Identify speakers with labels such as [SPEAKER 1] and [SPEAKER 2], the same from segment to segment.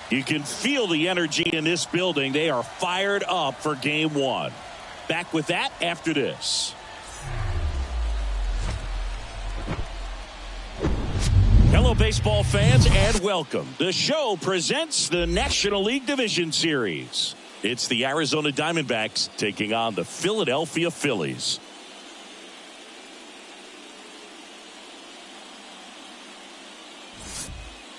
[SPEAKER 1] You can feel the energy in this building. They are fired up for game one. Back with that after this. Hello, baseball fans, and welcome. The show presents the National League Division Series. It's the Arizona Diamondbacks taking on the Philadelphia Phillies.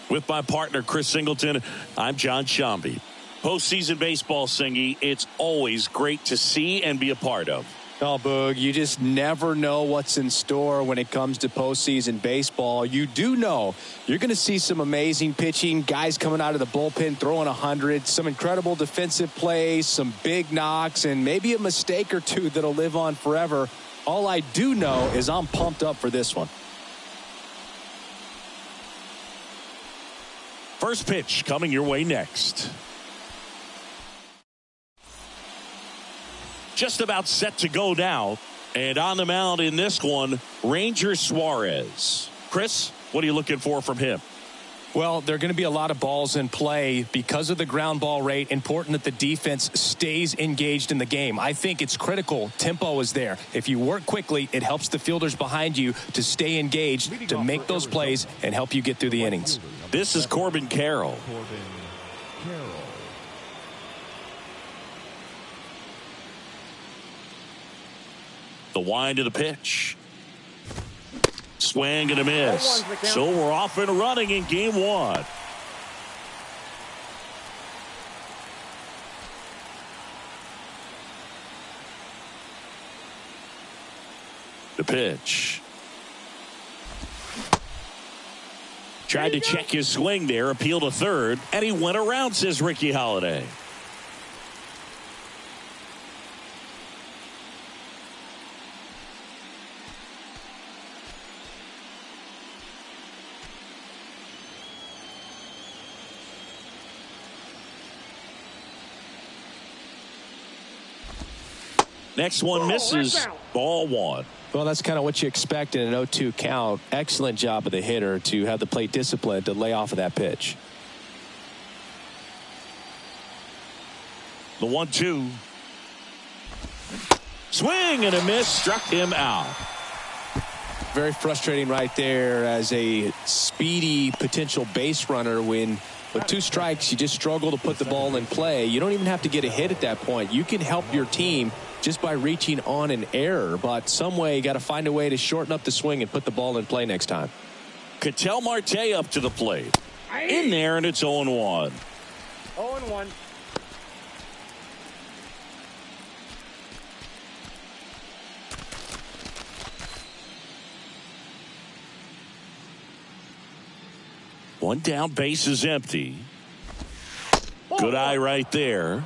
[SPEAKER 1] With my partner, Chris Singleton, I'm John Shambi. Postseason baseball, Singy, it's always great to see and be a part of.
[SPEAKER 2] Oh, Boog, you just never know what's in store when it comes to postseason baseball. You do know you're going to see some amazing pitching, guys coming out of the bullpen throwing 100, some incredible defensive plays, some big knocks, and maybe a mistake or two that'll live on forever. All I do know is I'm pumped up for this one.
[SPEAKER 1] First pitch coming your way next. Just about set to go now. And on the mound in this one, Ranger Suarez. Chris, what are you looking for from him?
[SPEAKER 2] Well, there are going to be a lot of balls in play because of the ground ball rate. Important that the defense stays engaged in the game. I think it's critical. Tempo is there. If you work quickly, it helps the fielders behind you to stay engaged, to make those plays, and help you get through the innings.
[SPEAKER 1] This is Corbin Carroll. The wind of the pitch. Swing and a miss. So we're off and running in game one. The pitch. Tried to check his swing there, appeal to third, and he went around, says Ricky Holiday. Next one misses. Ball one.
[SPEAKER 2] Well, that's kind of what you expect in an 0-2 count. Excellent job of the hitter to have the plate discipline to lay off of that pitch.
[SPEAKER 1] The 1-2. Swing and a miss. Struck him out.
[SPEAKER 2] Very frustrating right there as a speedy potential base runner when with two strikes you just struggle to put the ball in play. You don't even have to get a hit at that point. You can help your team just by reaching on an error, but some way you got to find a way to shorten up the swing and put the ball in play next time.
[SPEAKER 1] Ketel Marte up to the plate. In there, and it's 0-1.
[SPEAKER 3] 0-1.
[SPEAKER 1] One down, base is empty. Good eye right there.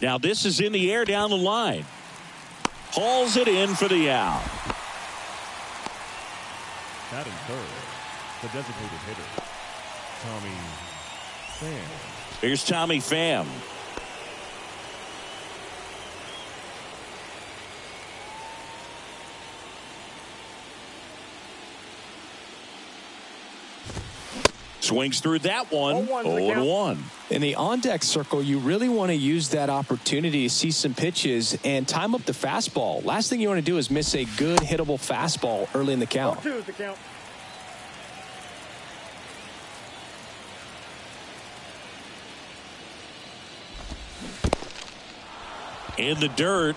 [SPEAKER 1] Now this is in the air down the line. Hauls it in for the out.
[SPEAKER 4] Batting third, the designated hitter, Tommy Pham.
[SPEAKER 1] Here's Tommy Pham. Swings through that one. 0-1.
[SPEAKER 2] In the on-deck circle, you really want to use that opportunity to see some pitches and time up the fastball. Last thing you want to do is miss a good hittable fastball early in the count.
[SPEAKER 3] 0-2 is the count.
[SPEAKER 1] In the dirt,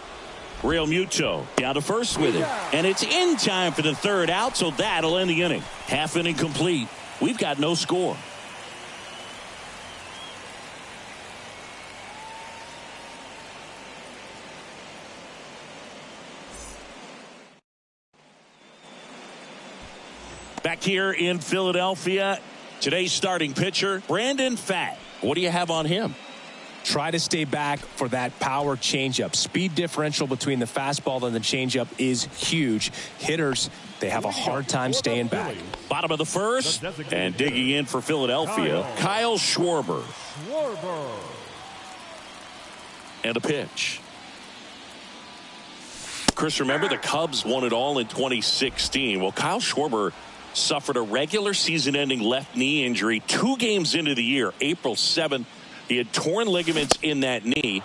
[SPEAKER 1] Real Muto down to first with it. And it's in time for the third out, so that'll end the inning. Half inning complete. We've got no score. Back here in Philadelphia, today's starting pitcher, Brandon Pfaadt. What do you have on him?
[SPEAKER 2] Try to stay back for that power changeup. Speed differential between the fastball and the changeup is huge. Hitters, they have a hard time staying back.
[SPEAKER 1] Bottom of the first, and digging in for Philadelphia, Kyle Schwarber. And a pitch. Chris, remember the Cubs won it all in 2016. Well, Kyle Schwarber suffered a regular season-ending left knee injury 2 games into the year, April 7th. He had torn ligaments in that knee.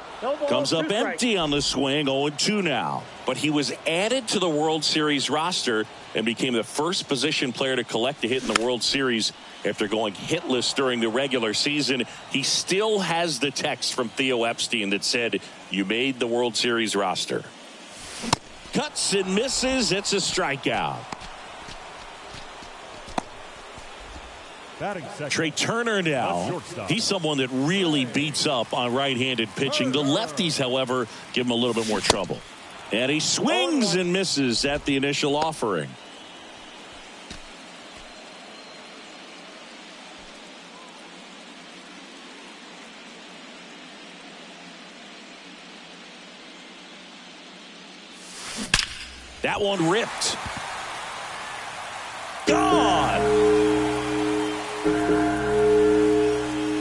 [SPEAKER 1] Comes up empty on the swing, 0-2 now. But he was added to the World Series roster and became the first position player to collect a hit in the World Series after going hitless during the regular season. He still has the text from Theo Epstein that said, "You made the World Series roster." Cuts and misses. It's a strikeout. Trey Turner now. He's someone that really beats up on right-handed pitching. The lefties, however, give him a little bit more trouble. And he swings and misses at the initial offering. That one ripped. Gone.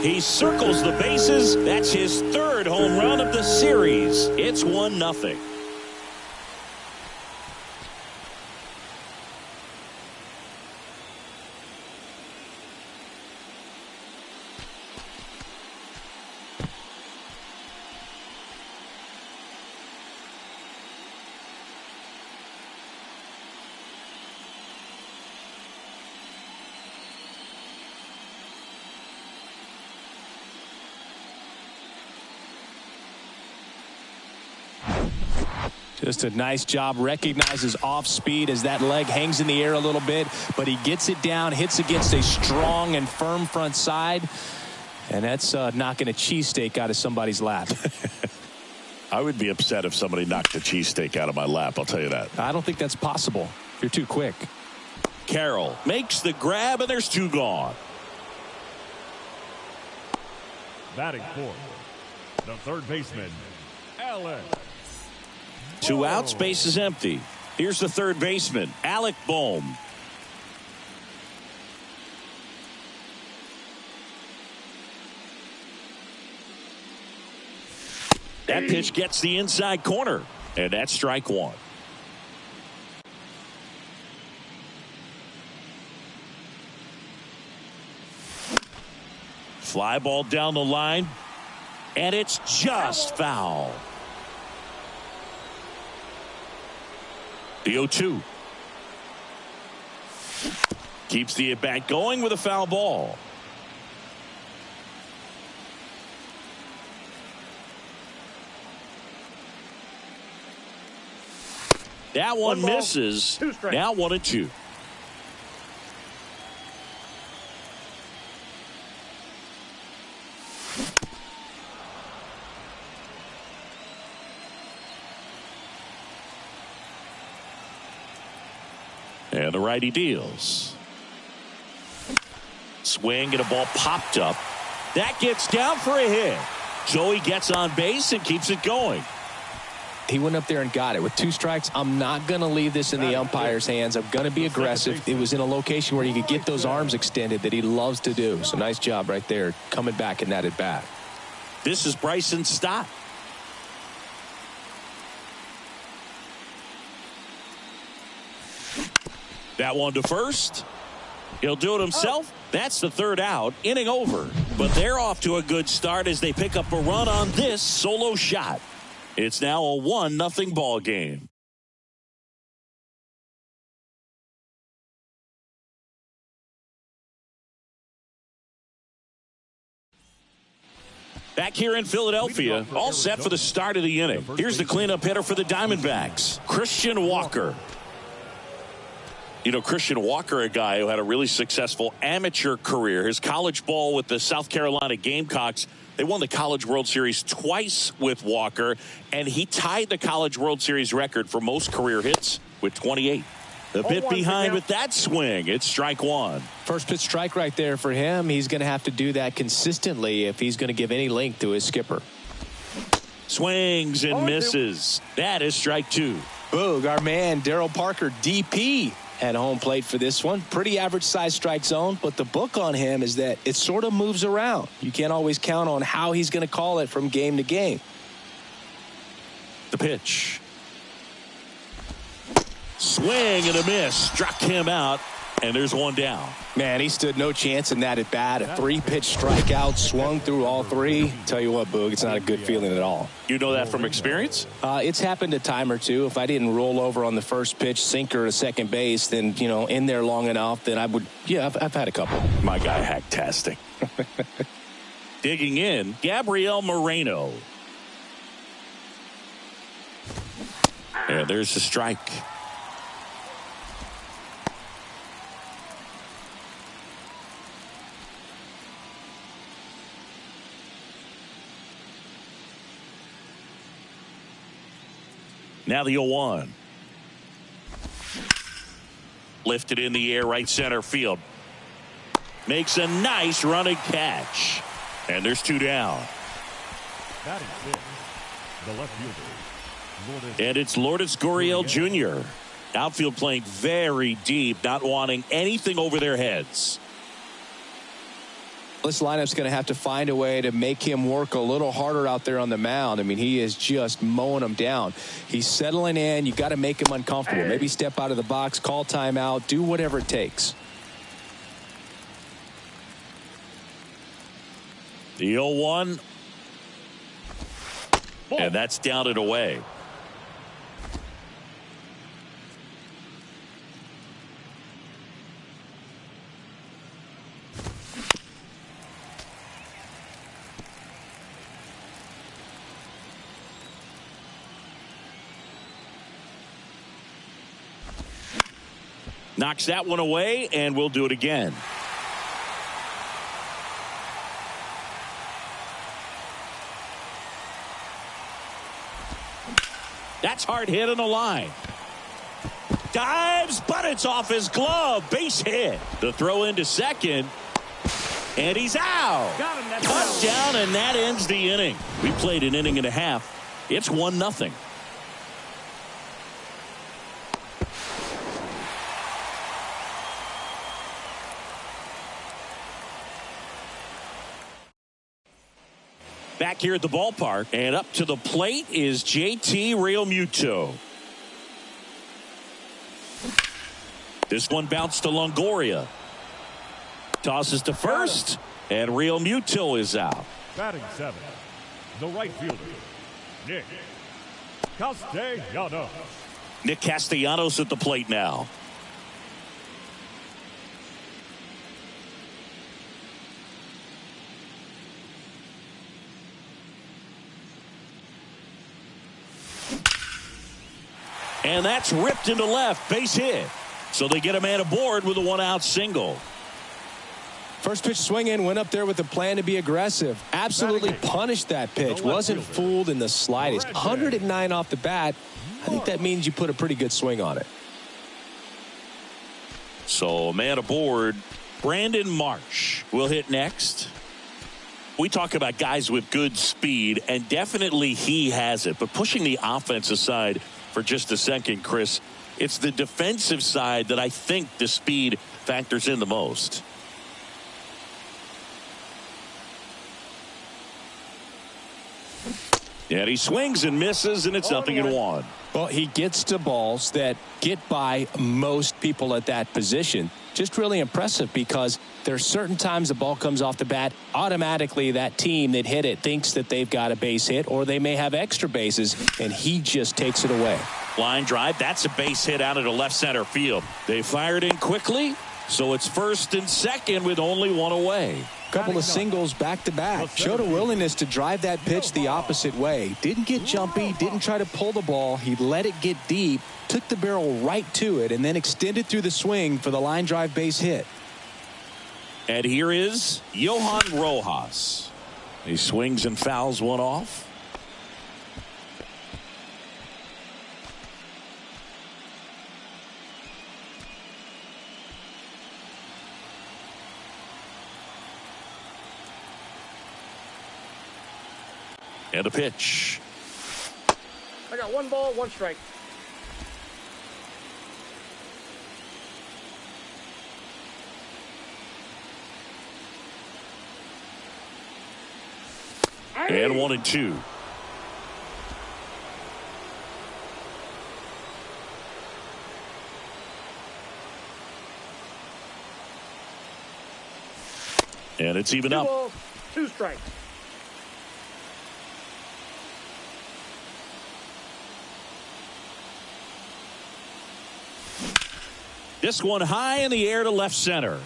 [SPEAKER 1] He circles the bases. That's his 3rd home run of the series. It's 1-0.
[SPEAKER 2] Just a nice job. Recognizes off speed as that leg hangs in the air a little bit, but he gets it down, hits against a strong and firm front side, and that's knocking a cheesesteak out of somebody's lap.
[SPEAKER 1] I would be upset if somebody knocked a cheesesteak out of my lap, I'll tell you that.
[SPEAKER 2] I don't think that's possible. You're too quick.
[SPEAKER 1] Carroll makes the grab, and there's 2 gone.
[SPEAKER 4] Batting fourth, the third baseman, Alex.
[SPEAKER 1] 2 outs, base is empty. Here's the third baseman, Alec Bohm. That pitch gets the inside corner, and that's strike 1. Fly ball down the line, and it's just foul. The 0-2. Keeps the at-bat going with a foul ball. That one misses. Now 1-2. And the righty deals. Swing and a ball popped up. That gets down for a hit. Joey gets on base and keeps it going.
[SPEAKER 2] He went up there and got it. With 2 strikes, I'm not going to leave this in the umpire's hands. I'm going to be aggressive. It was in a location where he could get those arms extended that he loves to do. So nice job right there coming back in that at bat.
[SPEAKER 1] This is Bryson Stott. That one to first. He'll do it himself. That's the 3rd out. Inning over. But they're off to a good start as they pick up a run on this solo shot. It's now a 1-0 ball game. Back here in Philadelphia, all set for the start of the inning. Here's the cleanup hitter for the Diamondbacks, Christian Walker. You know, Christian Walker, a guy who had a really successful amateur career. His college ball with the South Carolina Gamecocks. They won the College World Series twice with Walker, and he tied the College World Series record for most career hits with 28. A bit behind with that swing. It's strike 1.
[SPEAKER 2] First pitch strike right there for him. He's going to have to do that consistently if he's going to give any length to his skipper.
[SPEAKER 1] Swings and misses. That is strike 2.
[SPEAKER 2] Boog, our man, Darryl Parker, DP. At home plate for this one. Pretty average size strike zone, but the book on him is that it sort of moves around. You can't always count on how he's going to call it from game to game.
[SPEAKER 1] The pitch. swing and a miss. Struck him out, and there's one down.
[SPEAKER 2] Man, he stood no chance in that at bat. A 3-pitch strikeout, swung through all 3. Tell you what, Boog, it's not a good feeling at all.
[SPEAKER 1] You know that from experience?
[SPEAKER 2] It's happened a time or two. If I didn't roll over on the first pitch, sinker to second base, then, you know, in there long enough, then I would, yeah, I've had a couple.
[SPEAKER 1] My guy, hacktastic. Digging in, Gabriel Moreno. And there's the strike. Now the 0-1. Lifted in the air, right center field. Makes a nice running catch. And there's 2 down.
[SPEAKER 4] That is it. The left fielder.
[SPEAKER 1] And it's Lourdes Gurriel Jr. Outfield playing very deep, not wanting anything over their heads.
[SPEAKER 2] This lineup's going to have to find a way to make him work a little harder out there on the mound. I mean, he is just mowing them down. He's settling in. You got to make him uncomfortable. Maybe step out of the box, call timeout, do whatever it takes.
[SPEAKER 1] The 0-1. And that's down and away. Knocks that one away, and we'll do it again. That's hard hit on the line. Dives, but it's off his glove. Base hit. The throw into second. And he's out.
[SPEAKER 4] Got him. That's
[SPEAKER 1] touchdown, and that ends the inning. We played an inning and a half. It's 1-0. Back here at the ballpark, and up to the plate is JT Realmuto. This one bounced to Longoria. Tosses to first, and Realmuto is out.
[SPEAKER 4] Batting 7, the right fielder, Nick Castellanos.
[SPEAKER 1] Nick Castellanos at the plate now. And that's ripped into left, base hit. So they get a man aboard with a 1-out single.
[SPEAKER 2] First pitch swinging, went up there with a plan to be aggressive. Absolutely punished that pitch. Wasn't fooled in the slightest. 109 off the bat. I think that means you put a pretty good swing on it.
[SPEAKER 1] So a man aboard. Brandon Marsh will hit next. We talk about guys with good speed, and definitely he has it. But pushing the offense aside for just a second, Chris, it's the defensive side that I think the speed factors in the most. And he swings and misses, and it's 0-1.
[SPEAKER 2] Well, he gets to balls that get by most people at that position. Just really impressive, because there's certain times the ball comes off the bat, automatically that team that hit it thinks that they've got a base hit, or they may have extra bases, and he just takes it away.
[SPEAKER 1] Line drive, that's a base hit out of the left center field. They fired in quickly, so it's first and second with only one away.
[SPEAKER 2] Couple of singles back to back. Showed a willingness to drive that pitch the opposite way. Didn't get jumpy, didn't try to pull the ball. He let it get deep, took the barrel right to it, and then extended through the swing for the line drive base hit.
[SPEAKER 1] And here is Johan Rojas. He swings and fouls one off. And a pitch.
[SPEAKER 3] I got 1 ball, 1 strike.
[SPEAKER 1] And 1-2. And it's even
[SPEAKER 3] 2
[SPEAKER 1] up.
[SPEAKER 3] balls, 2 strikes.
[SPEAKER 1] This one high in the air to left center.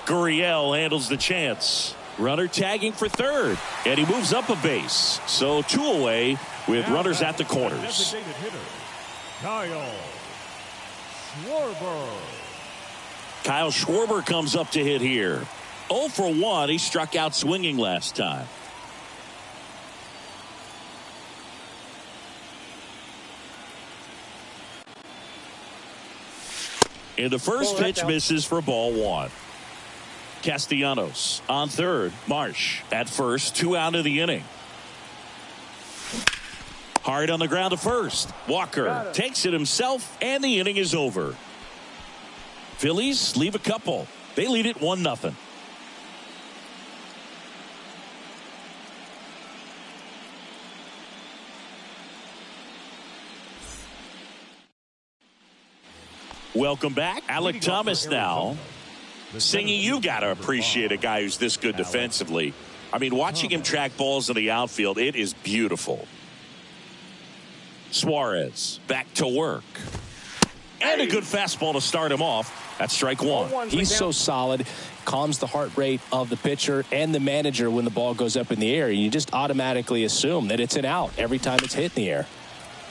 [SPEAKER 1] Gurriel handles the chance. Runner tagging for third. And he moves up a base. So 2 away with runners at the corners.
[SPEAKER 4] Designated hitter, Kyle Schwarber.
[SPEAKER 1] Kyle Schwarber comes up to hit here. 0 for 1. He struck out swinging last time. And the first pitch misses for ball 1. Castellanos on third. Marsh at first. 2 out of the inning. Hard on the ground to first. Walker takes it himself, and the inning is over. Phillies leave a couple. They lead it 1-0. Welcome back. Alec Thomas now singing. You got to appreciate a guy who's this good defensively. I mean, watching him track balls in the outfield, it is beautiful. Suarez back to work. And a good fastball to start him off. That's strike 1.
[SPEAKER 2] He's so solid. Calms the heart rate of the pitcher and the manager when the ball goes up in the air. You just automatically assume that it's an out every time it's hit in the air.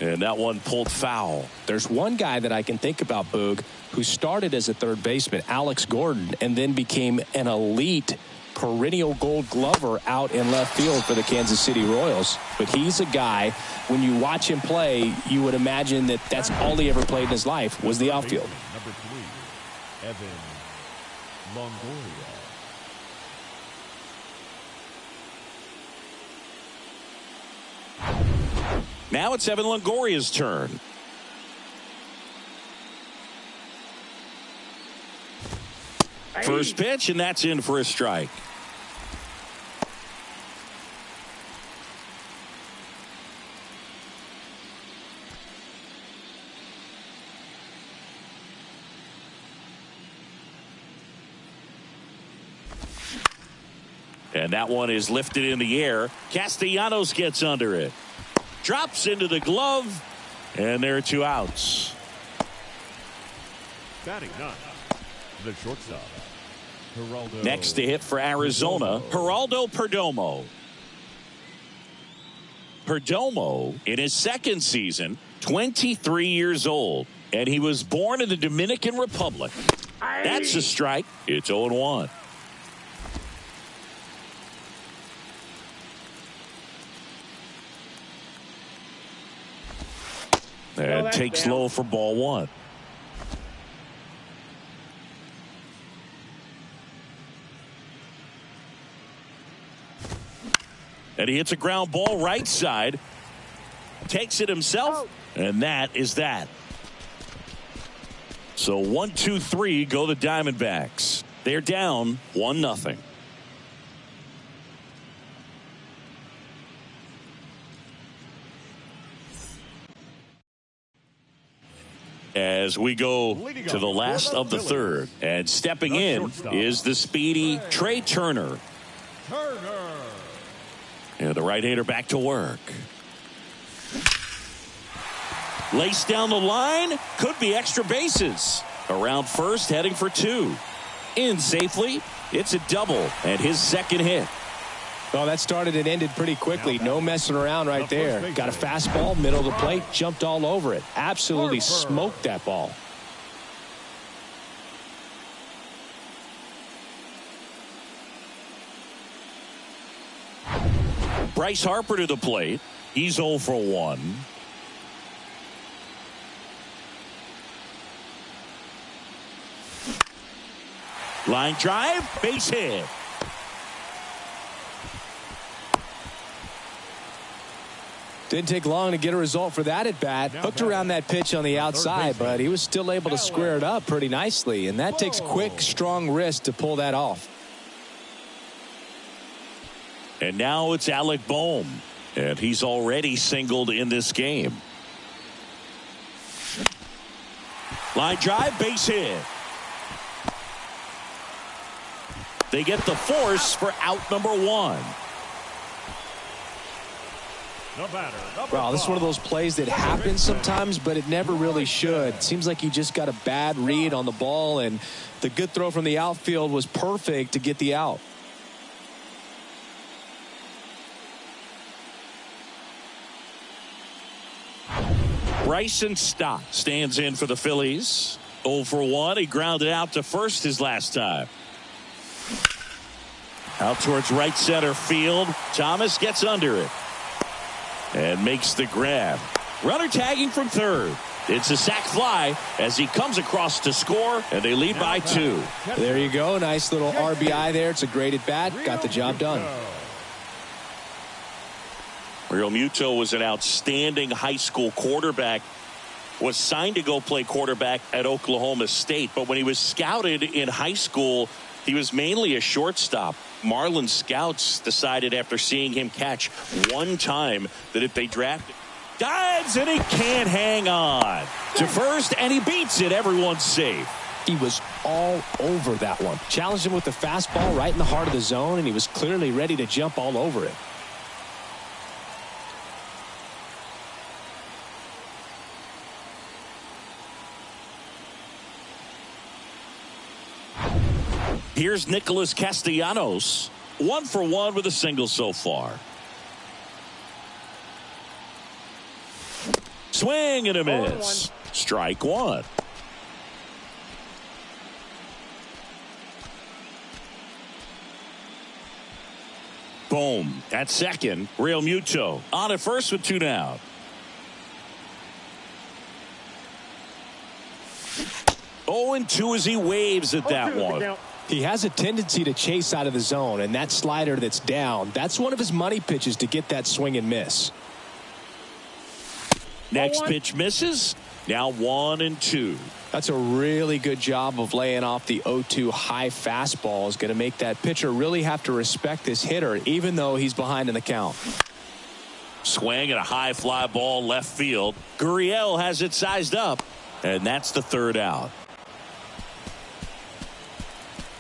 [SPEAKER 1] And that one pulled foul.
[SPEAKER 2] There's one guy that I can think about, Boog, who started as a third baseman, Alex Gordon, and then became an elite perennial Gold Glover out in left field for the Kansas City Royals. But he's a guy, when you watch him play, you would imagine that that's all he ever played in his life was the outfield.
[SPEAKER 4] Number 3, Evan Longoria.
[SPEAKER 1] Now it's Evan Longoria's turn. First pitch, and that's in for a strike. And that one is lifted in the air. Castellanos gets under it. Drops into the glove, and there are 2 outs.
[SPEAKER 4] Batting 9, the shortstop, Geraldo.
[SPEAKER 1] Next to hit for Arizona, Geraldo Perdomo. Perdomo, in his second season, 23 years old, and he was born in the Dominican Republic. That's a strike. It's 0-1. And takes low for ball 1. And he hits a ground ball right side. Takes it himself. And that is that. So 1, 2, 3 go the Diamondbacks. They're down 1-0. As we go to the last of the third, and stepping in is the speedy Trey Turner. And the right-hander back to work. Laced down the line, could be extra bases. Around first, heading for 2. In safely, it's a double, and his second hit.
[SPEAKER 2] Well, that started and ended pretty quickly. No messing around right there. Got a fastball, middle of the plate, jumped all over it. Absolutely smoked that ball.
[SPEAKER 1] Bryce Harper to the plate. He's 0 for 1. Line drive, base hit.
[SPEAKER 2] Didn't take long to get a result for that at bat. Hooked around that pitch on the outside, but he was still able to square it up pretty nicely. And that takes quick, strong wrist to pull that off.
[SPEAKER 1] And now it's Alec Bohm. And he's already singled in this game. Line drive, base hit. They get the force for out number 1.
[SPEAKER 2] Wow, this is one of those plays that happens sometimes, but it never really should. Seems like he just got a bad read on the ball, and the good throw from the outfield was perfect to get the out.
[SPEAKER 1] Bryson Stott stands in for the Phillies. 0 for 1. He grounded out to first his last time. Out towards right center field. Thomas gets under it and makes the grab. Runner tagging from third. It's a sac fly as he comes across to score, and they lead by 2.
[SPEAKER 2] There you go. Nice little RBI there. It's a great at bat. Got the job done.
[SPEAKER 1] Real Muto was an outstanding high school quarterback. Was signed to go play quarterback at Oklahoma State, but when he was scouted in high school, he was mainly a shortstop. Marlin scouts decided after seeing him catch one time that if they drafted, dives and he can't hang on to first, and he beats it. Everyone's safe.
[SPEAKER 2] He was all over that one. Challenged him with the fastball right in the heart of the zone, and he was clearly ready to jump all over it.
[SPEAKER 1] Here's Nicholas Castellanos. 1 for 1 with a single so far. Swing and a miss. Strike 1. Boom. At second, Real Muto on at first with 2 down. Oh, and 2 as he waves at that one.
[SPEAKER 2] He has a tendency to chase out of the zone, and that slider that's down, that's one of his money pitches to get that swing and miss.
[SPEAKER 1] Next pitch misses. Now 1 and 2.
[SPEAKER 2] That's a really good job of laying off the 0-2 high fastball. Is going to make that pitcher really have to respect this hitter, even though he's behind in the count.
[SPEAKER 1] Swing and a high fly ball left field. Gurriel has it sized up, and that's the 3rd out.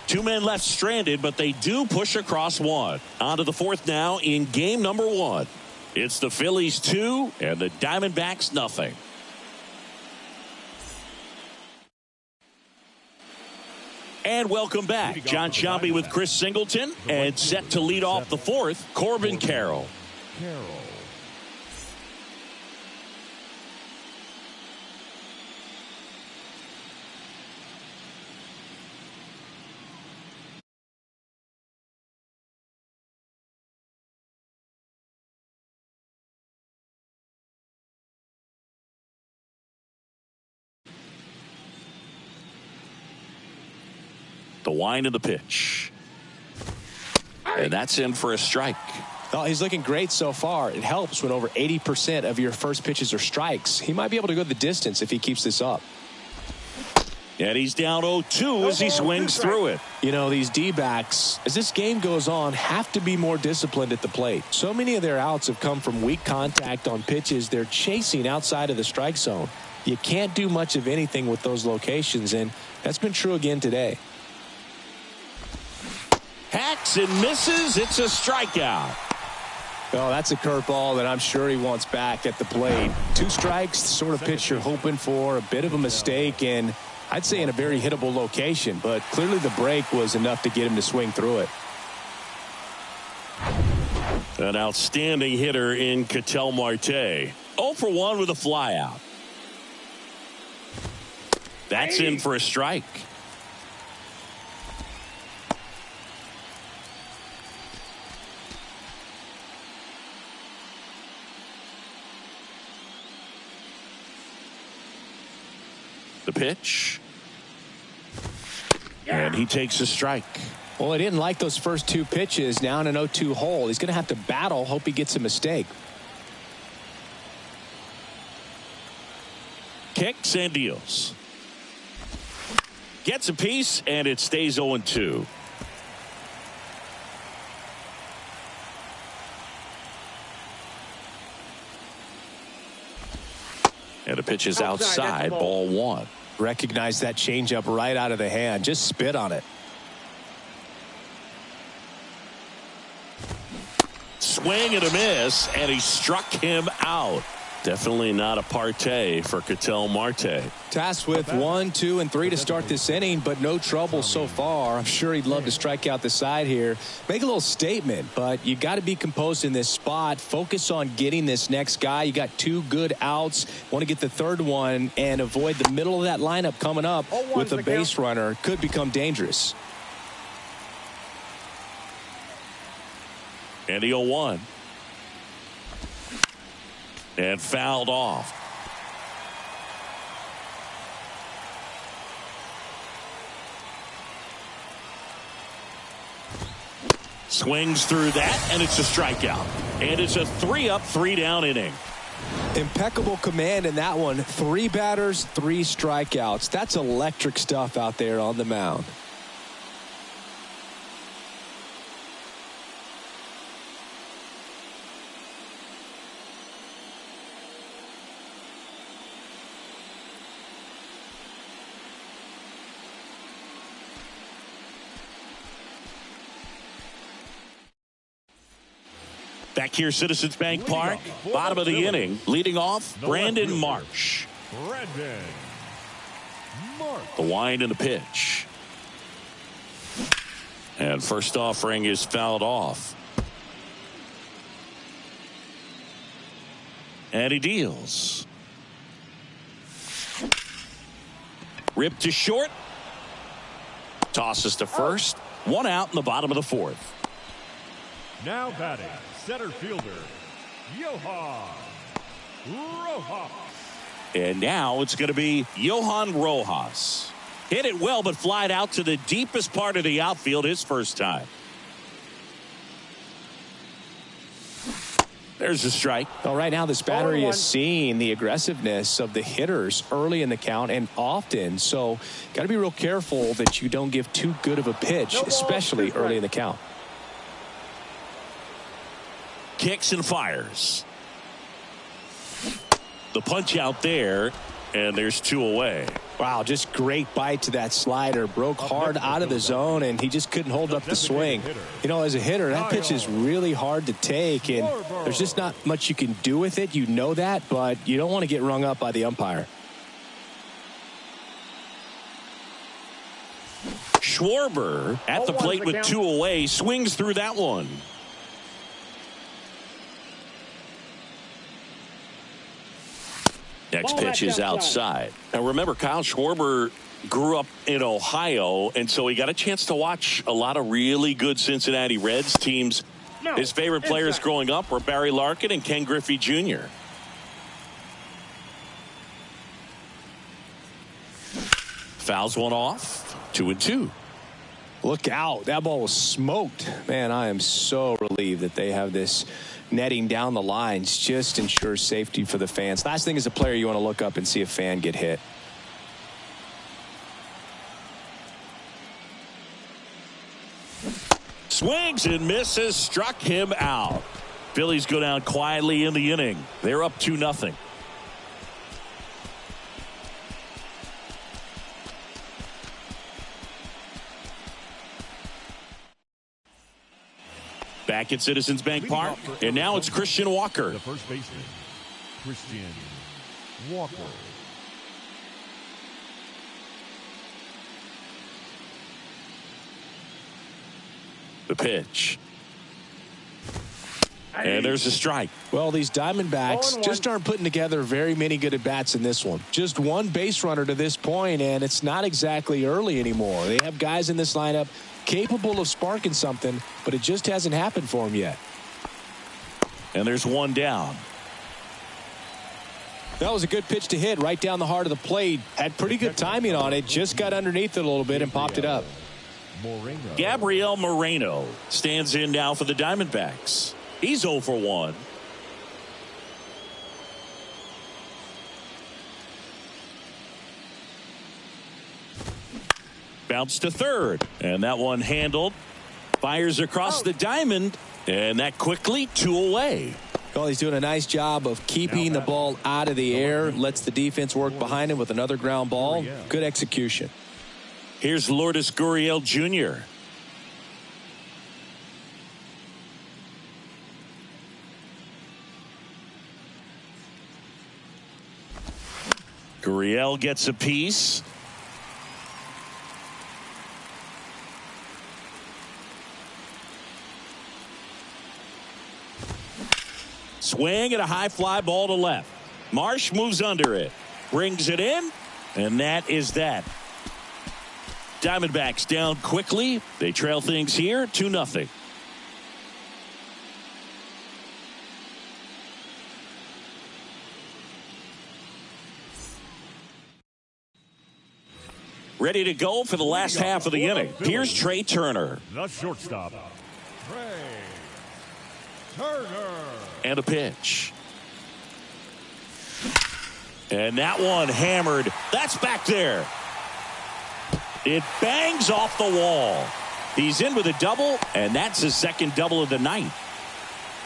[SPEAKER 1] 2 men left stranded, but they do push across 1. On to the 4th now in game number 1. It's the Phillies 2 and the Diamondbacks nothing. And welcome back. John Shelby with Chris Singleton, and set to lead off the 4th, Corbin Carroll. The wind of the pitch. And that's in for a strike.
[SPEAKER 2] Oh, he's looking great so far. It helps when over 80% of your first pitches are strikes. He might be able to go the distance if he keeps this up.
[SPEAKER 1] And he's down 0-2 as he swings through it.
[SPEAKER 2] You know, these D-backs, as this game goes on, have to be more disciplined at the plate. So many of their outs have come from weak contact on pitches they're chasing outside of the strike zone. You can't do much of anything with those locations, and that's been true again today.
[SPEAKER 1] Hacks and misses. It's a strikeout.
[SPEAKER 2] Oh, that's a curveball that I'm sure he wants back at the plate. 2 strikes, the sort of pitch you're hoping for. A bit of a mistake, and I'd say in a very hittable location, but clearly the break was enough to get him to swing through it.
[SPEAKER 1] An outstanding hitter in Ketel Marte. 0 for 1 with a flyout. That's in for a strike. The pitch. And he takes a strike.
[SPEAKER 2] Well, he didn't like those first 2 pitches. Now in an 0-2 hole, he's going to have to battle, hope he gets a mistake.
[SPEAKER 1] Kicks and deals. Gets a piece, and it stays 0-2. And the pitch is outside, ball 1.
[SPEAKER 2] Recognize that changeup right out of the hand. Just spit on it.
[SPEAKER 1] swing and a miss, and he struck him out. Definitely not a partay for Ketel Marte.
[SPEAKER 2] Tasked with 1, 2, and 3 to start this inning, but no trouble so far. I'm sure he'd love to strike out the side here. Make a little statement, but you got to be composed in this spot. Focus on getting this next guy. You got 2 good outs. Want to get the third one and avoid the middle of that lineup coming up with a base runner. Could become dangerous.
[SPEAKER 1] And the 0-1. And fouled off. Swings through that, and it's a strikeout. And it's a 3-up, 3-down inning.
[SPEAKER 2] Impeccable command in that one. 3 batters, 3 strikeouts. That's electric stuff out there on the mound.
[SPEAKER 1] Back here, Citizens Bank Park, bottom of the inning, leading off, Brandon Marsh. The wind and the pitch. And first offering is fouled off. And he deals. Ripped to short. Tosses to first. 1 out in the bottom of the 4th.
[SPEAKER 4] Now batting, center fielder, Johan Rojas.
[SPEAKER 1] And now it's going to be Johan Rojas. Hit it well, but flied out to the deepest part of the outfield his first time. There's a strike.
[SPEAKER 2] Well, right now this battery is seeing the aggressiveness of the hitters early in the count and often. So got to be real careful that you don't give too good of a pitch, especially early in the count.
[SPEAKER 1] Kicks and fires. The punch out there, and there's 2 away.
[SPEAKER 2] Wow, just great bite to that slider. Broke hard out of the zone, and he just couldn't hold up the swing. You know, as a hitter, that pitch is really hard to take, and there's just not much you can do with it. You know that, but you don't want to get rung up by the umpire.
[SPEAKER 1] Schwarber at the plate with 2 away, swings through that one. Next pitch is outside. Now remember, Kyle Schwarber grew up in Ohio, and so he got a chance to watch a lot of really good Cincinnati Reds teams. His favorite players growing up were Barry Larkin and Ken Griffey Jr. Fouls one off. 2-2.
[SPEAKER 2] Look out. That ball was smoked. Man, I am so relieved that they have this netting down the lines. Just ensures safety for the fans. Last thing as a player, you want to look up and see a fan get hit.
[SPEAKER 1] Swings and misses, struck him out. Phillies go down quietly in the inning. They're up 2-0. Back at Citizens Bank Park, and now it's Christian Walker.
[SPEAKER 4] The first baseman, Christian Walker.
[SPEAKER 1] The pitch. And there's a strike.
[SPEAKER 2] Well, these Diamondbacks just aren't putting together very many good at-bats in this one. Just 1 base runner to this point, and it's not exactly early anymore. They have guys in this lineup capable of sparking something, but it just hasn't happened for them yet.
[SPEAKER 1] And there's 1 down.
[SPEAKER 2] That was a good pitch to hit right down the heart of the plate. Had pretty good timing on it. Just got underneath it a little bit and popped it up.
[SPEAKER 1] Gabriel Moreno stands in now for the Diamondbacks. He's 0 for 1. Bounce to third, and that one handled. Fires across the diamond, and that quickly 2 away.
[SPEAKER 2] Well, he's doing a nice job of keeping the ball out of the air. Lets the defense work behind him with another ground ball. Good execution.
[SPEAKER 1] Here's Lourdes Gurriel Jr. Gurriel gets a piece. Swing and a high fly ball to left. Marsh moves under it. Brings it in. And that is that. Diamondbacks down quickly. They trail things here 2-0. Ready to go for the last half of the inning. Here's Trey Turner.
[SPEAKER 4] The shortstop, Trey Turner.
[SPEAKER 1] And a pitch. And that one hammered. That's back there. It bangs off the wall. He's in with a double, and that's his second double of the night.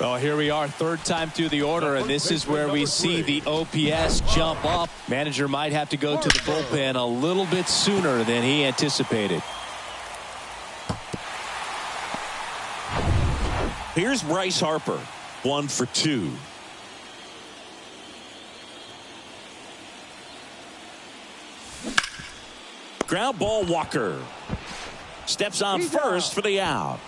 [SPEAKER 2] Well, here we are, third time through the order, and this is where we see the OPS jump up. Manager might have to go to the bullpen a little bit sooner than he anticipated.
[SPEAKER 1] Here's Bryce Harper, 1 for 2. Ground ball, Walker. Steps on first for the out.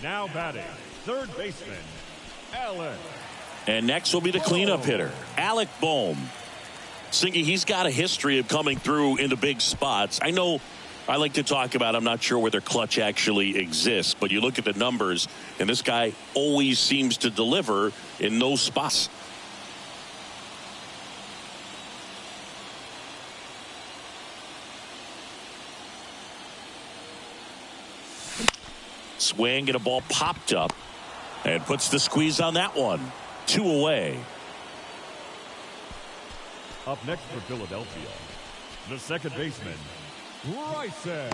[SPEAKER 4] Now batting, third baseman, Allen.
[SPEAKER 1] And next will be the cleanup hitter, Alec Bohm. Singy, he's got a history of coming through into big spots. I know I like to talk about, I'm not sure whether clutch actually exists, but you look at the numbers, and this guy always seems to deliver in those spots. Swing and a ball popped up and puts the squeeze on that one. 2 away.
[SPEAKER 4] Up next for Philadelphia, the second baseman, Bryson.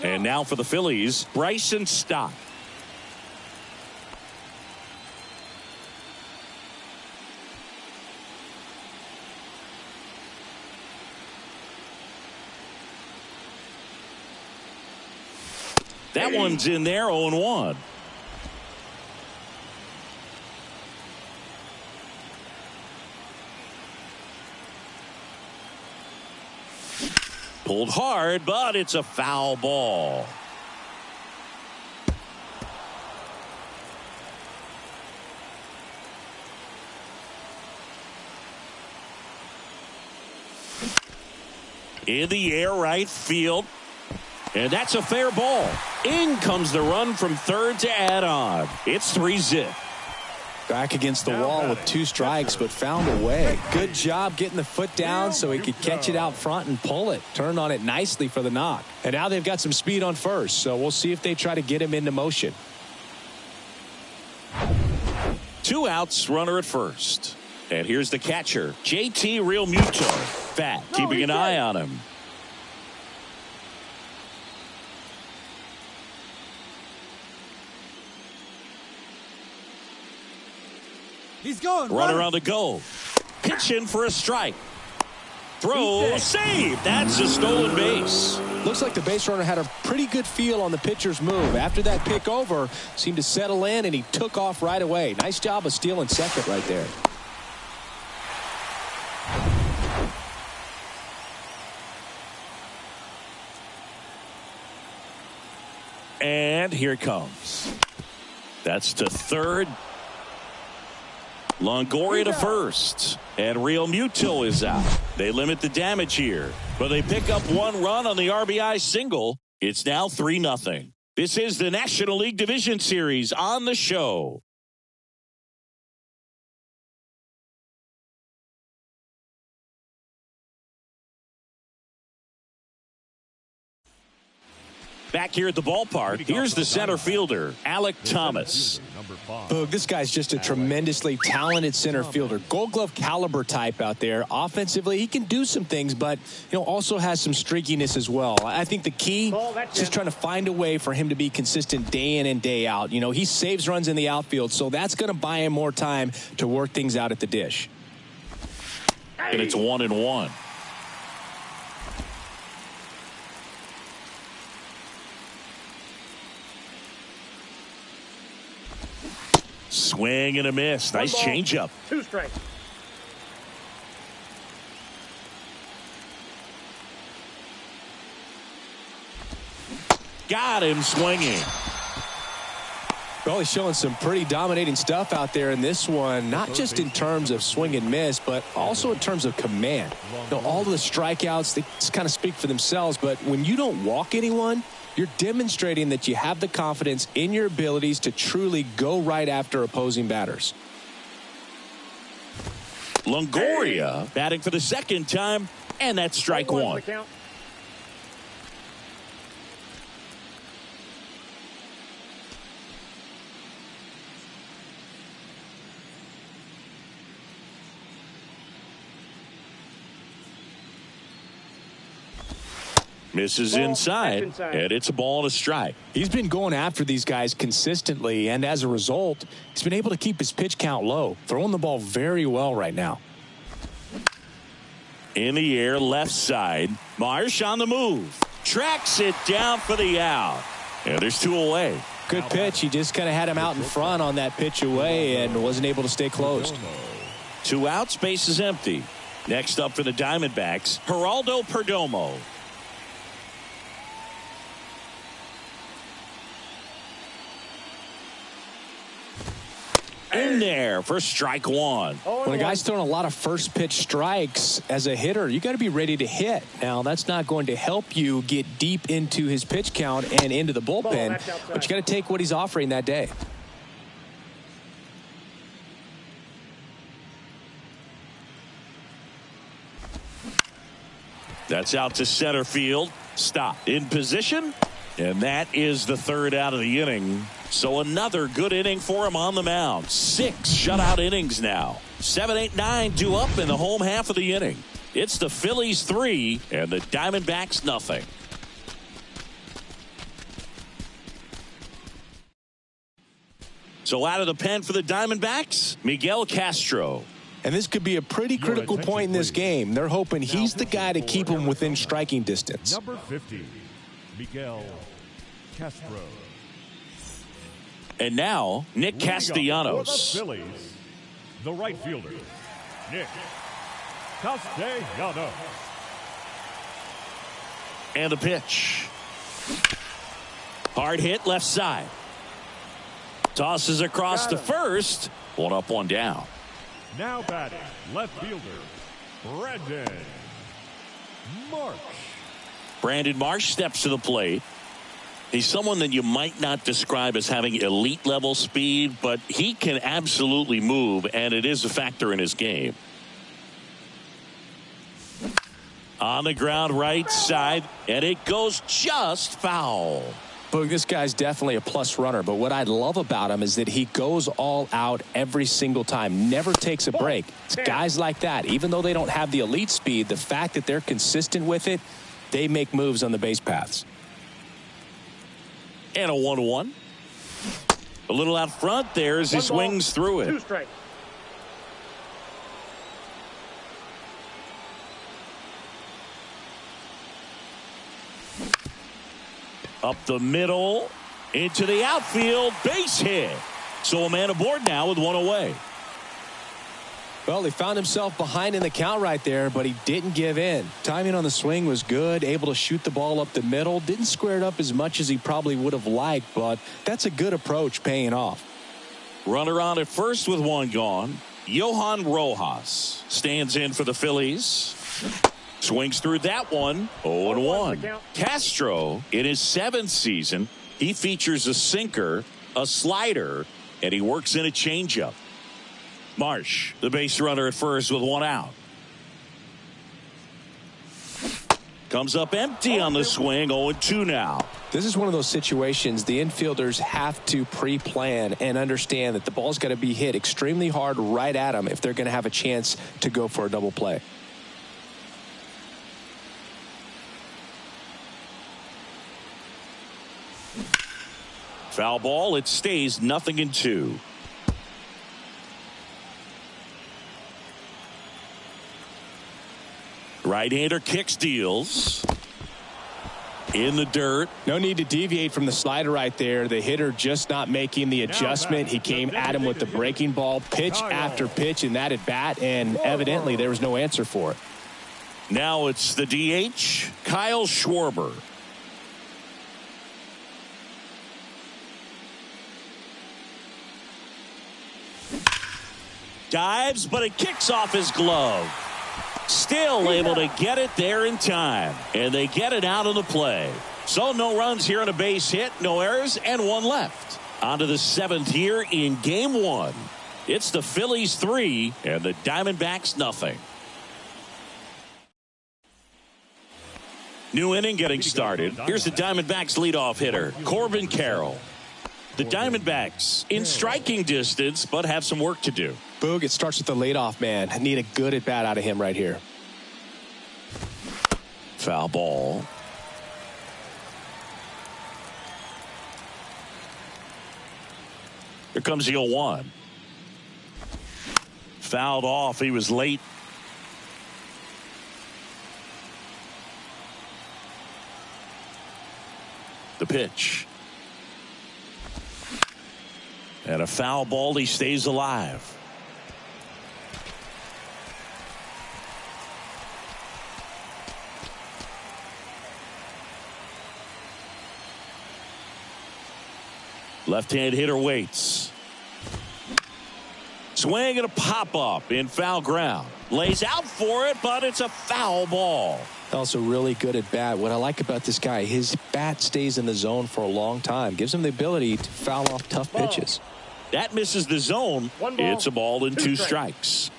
[SPEAKER 1] And now for the Phillies, Bryson Stott. That one's in there, 0-1. Pulled hard, but it's a foul ball. In the air, right field. And that's a fair ball. In comes the run from third to add on. It's 3-0.
[SPEAKER 2] Back against the wall with 2 strikes, but found a way. Good job getting the foot down so he could catch it out front and pull it. Turned on it nicely for the knock. And now they've got some speed on first, so we'll see if they try to get him into motion.
[SPEAKER 1] 2 outs, runner at first. And here's the catcher, JT Realmuto. Fat, keeping an eye on him.
[SPEAKER 5] He's going.
[SPEAKER 1] Runner on the go. Pitch in for a strike. Throw, save. That's a stolen base.
[SPEAKER 2] Looks like the base runner had a pretty good feel on the pitcher's move. After that pick over, seemed to settle in, and he took off right away. Nice job of stealing second right there.
[SPEAKER 1] And here it comes. That's to third. Longoria to first. And Realmuto is out. They limit the damage here. But they pick up 1 run on the RBI single. It's now 3-0. This is the National League Division Series on the show. Back here at the ballpark, here's the center fielder, Alec Thomas.
[SPEAKER 2] Boog, this guy's just a tremendously talented center fielder. Gold Glove caliber type out there. Offensively, he can do some things, but also has some streakiness as well. I think the key is just trying to find a way for him to be consistent day in and day out. He saves runs in the outfield, so that's going to buy him more time to work things out at the dish.
[SPEAKER 1] And it's 1-1. Swing and a miss. Nice changeup.
[SPEAKER 3] 2 strikes.
[SPEAKER 1] Got him swinging.
[SPEAKER 2] Well, he's showing some pretty dominating stuff out there in this one, not just in terms of swing and miss, but also in terms of command. All the strikeouts, they just kind of speak for themselves, but when you don't walk anyone, you're demonstrating that you have the confidence in your abilities to truly go right after opposing batters.
[SPEAKER 1] Longoria batting for the second time, and that's strike one. Misses inside, and it's a ball and a strike.
[SPEAKER 2] He's been going after these guys consistently, and as a result, he's been able to keep his pitch count low, throwing the ball very well right now.
[SPEAKER 1] In the air, left side. Marsh on the move. Tracks it down for the out. And there's 2 away.
[SPEAKER 2] Good pitch. He just kind of had him out in front on that pitch away and wasn't able to stay closed.
[SPEAKER 1] 2 outs, base is empty. Next up for the Diamondbacks, Geraldo Perdomo. In there for strike one.
[SPEAKER 2] When a guy's throwing a lot of first pitch strikes as a hitter, you got to be ready to hit. Now, that's not going to help you get deep into his pitch count and into the bullpen, but you got to take what he's offering that day.
[SPEAKER 1] That's out to center field. Stop. In position. And that is the 3rd out of the inning. So another good inning for him on the mound. 6 shutout innings now. 7, 8, 9 due up in the home half of the inning. It's the Phillies 3 and the Diamondbacks nothing. So out of the pen for the Diamondbacks, Miguel Castro.
[SPEAKER 2] And this could be a pretty critical point in this game. They're hoping he's the guy to keep him within striking distance.
[SPEAKER 4] Number 50, Miguel Castro.
[SPEAKER 1] And now, Nick Castellanos.
[SPEAKER 4] For the Phillies, the right fielder, Nick Castellanos.
[SPEAKER 1] And the pitch. Hard hit left side. Tosses across to first. 1 up, 1 down.
[SPEAKER 4] Now batting, left fielder, Brandon Marsh.
[SPEAKER 1] Brandon Marsh steps to the plate. He's someone that you might not describe as having elite level speed, but he can absolutely move, and it is a factor in his game. On the ground right side, and it goes just foul.
[SPEAKER 2] Boog, this guy's definitely a plus runner, but what I love about him is that he goes all out every single time, never takes a break. It's guys like that, even though they don't have the elite speed, the fact that they're consistent with it, they make moves on the base paths.
[SPEAKER 1] And a 1-1. A little out front there as he swings through it.
[SPEAKER 3] 2 strikes.
[SPEAKER 1] Up the middle, into the outfield, base hit. So a man aboard now with 1 away.
[SPEAKER 2] Well, he found himself behind in the count right there, but he didn't give in. Timing on the swing was good, able to shoot the ball up the middle. Didn't square it up as much as he probably would have liked, but that's a good approach paying off.
[SPEAKER 1] Runner on at first with 1 gone. Johan Rojas stands in for the Phillies. Swings through that one. 0-1. Castro, in his 7th season, he features a sinker, a slider, and he works in a changeup. Marsh, the base runner at first with 1 out. Comes up empty on the swing. 0-2 now.
[SPEAKER 2] This is one of those situations the infielders have to pre-plan and understand that the ball's got to be hit extremely hard right at them if they're going to have a chance to go for a double play.
[SPEAKER 1] Foul ball. It stays 0-2. Right-hander kicks, deals. in the dirt.
[SPEAKER 2] No need to deviate from the slider right there. The hitter just not making the adjustment. He came at him with the breaking ball, pitch after pitch in that at bat, and evidently there was no answer for it.
[SPEAKER 1] Now it's the DH, Kyle Schwarber. Dives, but it kicks off his glove. Still able to get it there in time. And they get it out of the play. So no runs here on a base hit, no errors, and one left. On to the 7th here in game 1. It's the Phillies 3 and the Diamondbacks nothing. New inning getting started. Here's the Diamondbacks leadoff hitter, Corbin Carroll. The Diamondbacks in striking distance, but have some work to do.
[SPEAKER 2] Boog, it starts with the leadoff man. I need a good at bat out of him right here.
[SPEAKER 1] Foul ball. Here comes the 0-1. Fouled off. He was late. The pitch. And a foul ball. He stays alive. Left-hand hitter waits. Swing and a pop-up in foul ground. Lays out for it, but it's a foul ball.
[SPEAKER 2] Also really good at bat. What I like about this guy, his bat stays in the zone for a long time. Gives him the ability to foul off tough pitches.
[SPEAKER 1] That misses the zone. It's a ball and 2 strikes.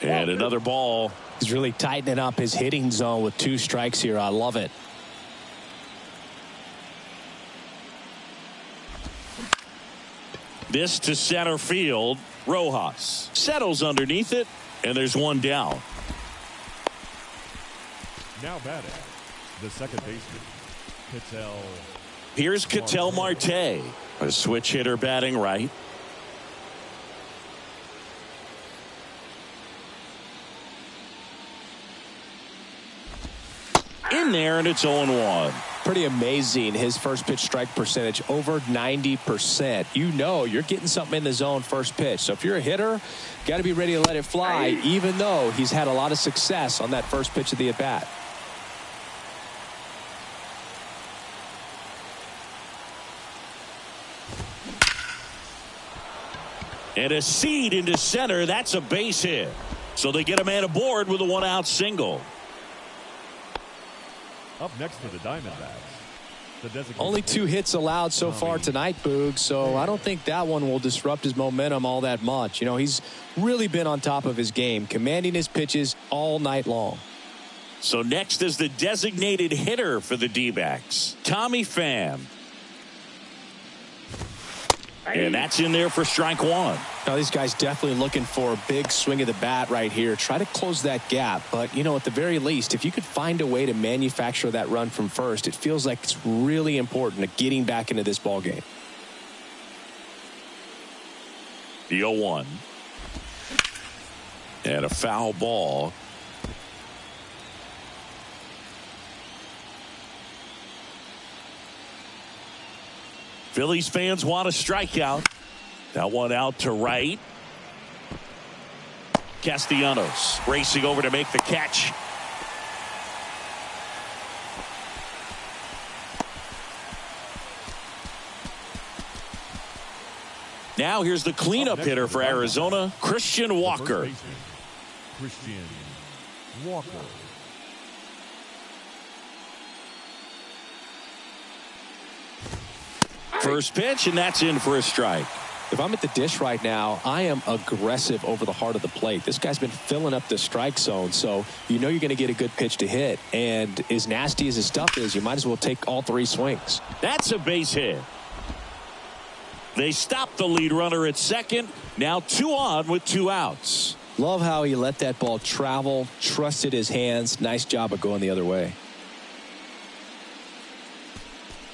[SPEAKER 1] And another ball.
[SPEAKER 2] He's really tightening up his hitting zone with 2 strikes here. I love it.
[SPEAKER 1] This to center field. Rojas settles underneath it, and there's one down.
[SPEAKER 4] Now batting, the second baseman, Ketel.
[SPEAKER 1] Here's Ketel Marte, a switch hitter batting right. In there, and it's 0-1.
[SPEAKER 2] Pretty amazing. His first pitch strike percentage over 90%. You know you're getting something in the zone first pitch. So if you're a hitter, got to be ready to let it fly, even though he's had a lot of success on that first pitch of the at-bat.
[SPEAKER 1] And a seed into center. That's a base hit. So they get a man aboard with a 1-out single.
[SPEAKER 4] Up next for the Diamondbacks.
[SPEAKER 2] Only 2 hits allowed so far tonight, Boog, so I don't think that one will disrupt his momentum all that much. You know, he's really been on top of his game, commanding his pitches all night long.
[SPEAKER 1] So next is the designated hitter for the D-backs, Tommy Pham. And that's in there for strike 1.
[SPEAKER 2] Now, these guys definitely looking for a big swing of the bat right here. Try to close that gap. But, you know, at the very least, if you could find a way to manufacture that run from first, it feels like it's really important to getting back into this ball game.
[SPEAKER 1] The 0-1. And a foul ball. Phillies fans want a strikeout. That one out to right. Castellanos racing over to make the catch. Now here's the cleanup hitter for Arizona, Christian Walker.
[SPEAKER 4] Christian Walker.
[SPEAKER 1] First pitch, and that's in for a strike.
[SPEAKER 2] If I'm at the dish right now, I am aggressive over the heart of the plate. This guy's been filling up the strike zone, so you know you're going to get a good pitch to hit. And as nasty as his stuff is, you might as well take all 3 swings.
[SPEAKER 1] That's a base hit. They stop the lead runner at second. Now 2 on with 2 outs.
[SPEAKER 2] Love how he let that ball travel, trusted his hands. Nice job of going the other way.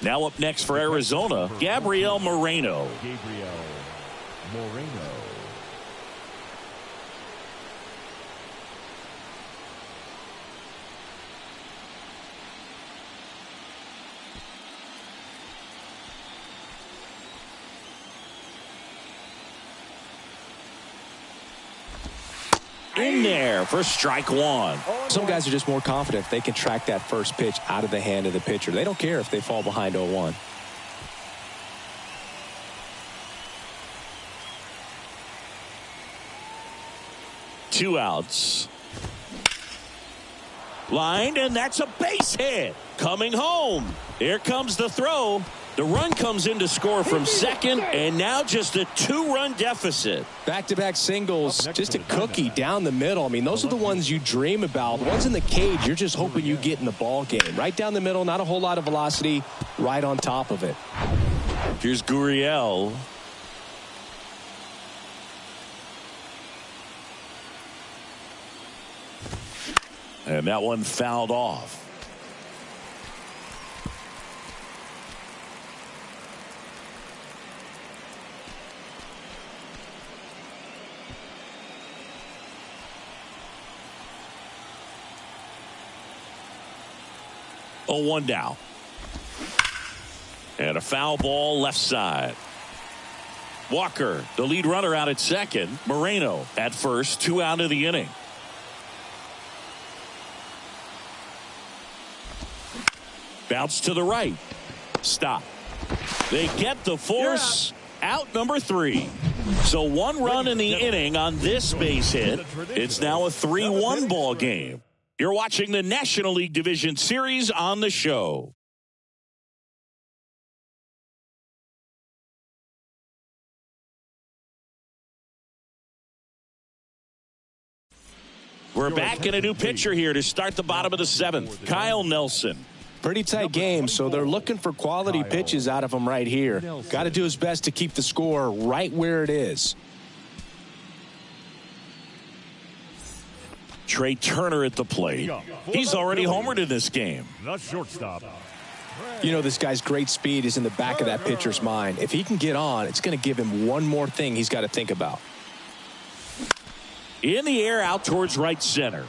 [SPEAKER 1] Now up next for Arizona, Gabriel Moreno.
[SPEAKER 4] Gabriel Moreno.
[SPEAKER 1] in there for strike one.
[SPEAKER 2] Some guys are just more confident if they can track that first pitch out of the hand of the pitcher. They don't care if they fall behind 0-1.
[SPEAKER 1] Two outs. Lined, and that's a base hit. Coming home. Here comes the throw. The run comes in to score from second, and now just a 2-run deficit.
[SPEAKER 2] Back-to-back singles, just a cookie down the middle. I mean, those are the ones you dream about. The ones in the cage, you're just hoping you get in the ball game. Right down the middle, not a whole lot of velocity, right on top of it.
[SPEAKER 1] Here's Gurriel. And that one fouled off. Oh, 1 down. And a foul ball left side. Walker, the lead runner, out at second. Moreno at first, 2 out of the inning. Bounce to the right. Stop. They get the force. Out number 3. So 1 run in the inning on this base hit. It's now a 3-1 ball game. You're watching the National League Division Series on the show. We're back in a new pitcher here to start the bottom of the 7th. Kyle Nelson.
[SPEAKER 2] Pretty tight game, so they're looking for quality pitches out of him right here. Got to do his best to keep the score right where it is.
[SPEAKER 1] Trey Turner at the plate. He's already homered in this game.
[SPEAKER 4] The shortstop.
[SPEAKER 2] You know, this guy's great speed is in the back of that pitcher's mind. If he can get on, it's going to give him one more thing he's got to think about.
[SPEAKER 1] In the air, out towards right center.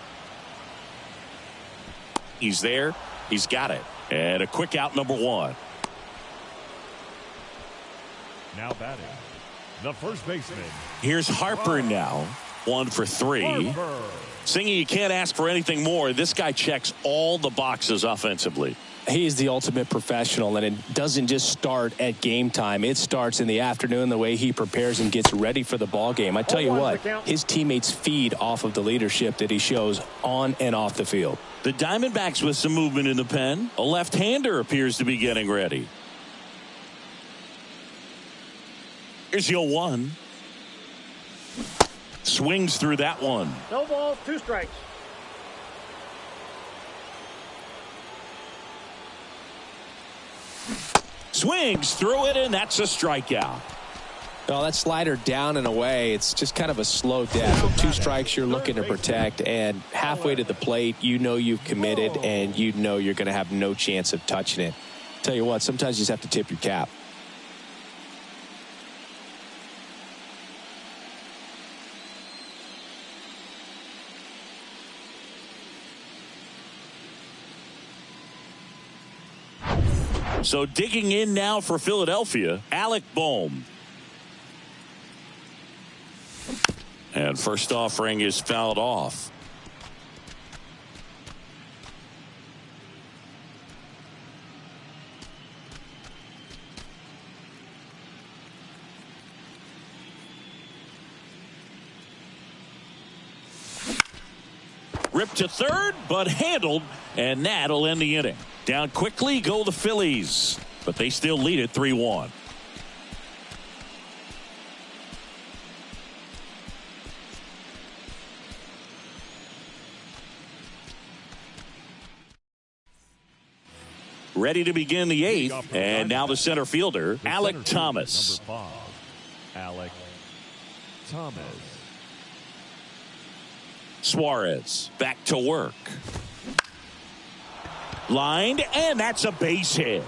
[SPEAKER 1] He's there. He's got it. And a quick out, number 1.
[SPEAKER 4] Now batting, the first baseman.
[SPEAKER 1] Here's Harper now. 1 for 3. Singy, you can't ask for anything more. This guy checks all the boxes offensively.
[SPEAKER 2] He is the ultimate professional, and it doesn't just start at game time. It starts in the afternoon, the way he prepares and gets ready for the ball game. I tell you what, his teammates feed off of the leadership that he shows on and off the field.
[SPEAKER 1] The Diamondbacks with some movement in the pen. A left-hander appears to be getting ready. Here's the 0-1. Swings through that one.
[SPEAKER 3] No balls, 2 strikes.
[SPEAKER 1] Swings through it, and that's a strikeout.
[SPEAKER 2] Well, that slider down and away, it's just kind of a slow death. With 2 strikes, you're looking to protect, and halfway to the plate, you know you've committed, and you know you're going to have no chance of touching it. Tell you what, sometimes you just have to tip your cap.
[SPEAKER 1] So digging in now for Philadelphia, Alec Bohm. And first offering is fouled off. Ripped to third, but handled, and that'll end the inning. Down quickly go the Phillies, but they still lead it 3-1. Ready to begin the 8th, and now the center fielder, Alec Thomas.
[SPEAKER 4] Number 5, Alec Thomas.
[SPEAKER 1] Suarez back to work. Lined, and that's a base hit.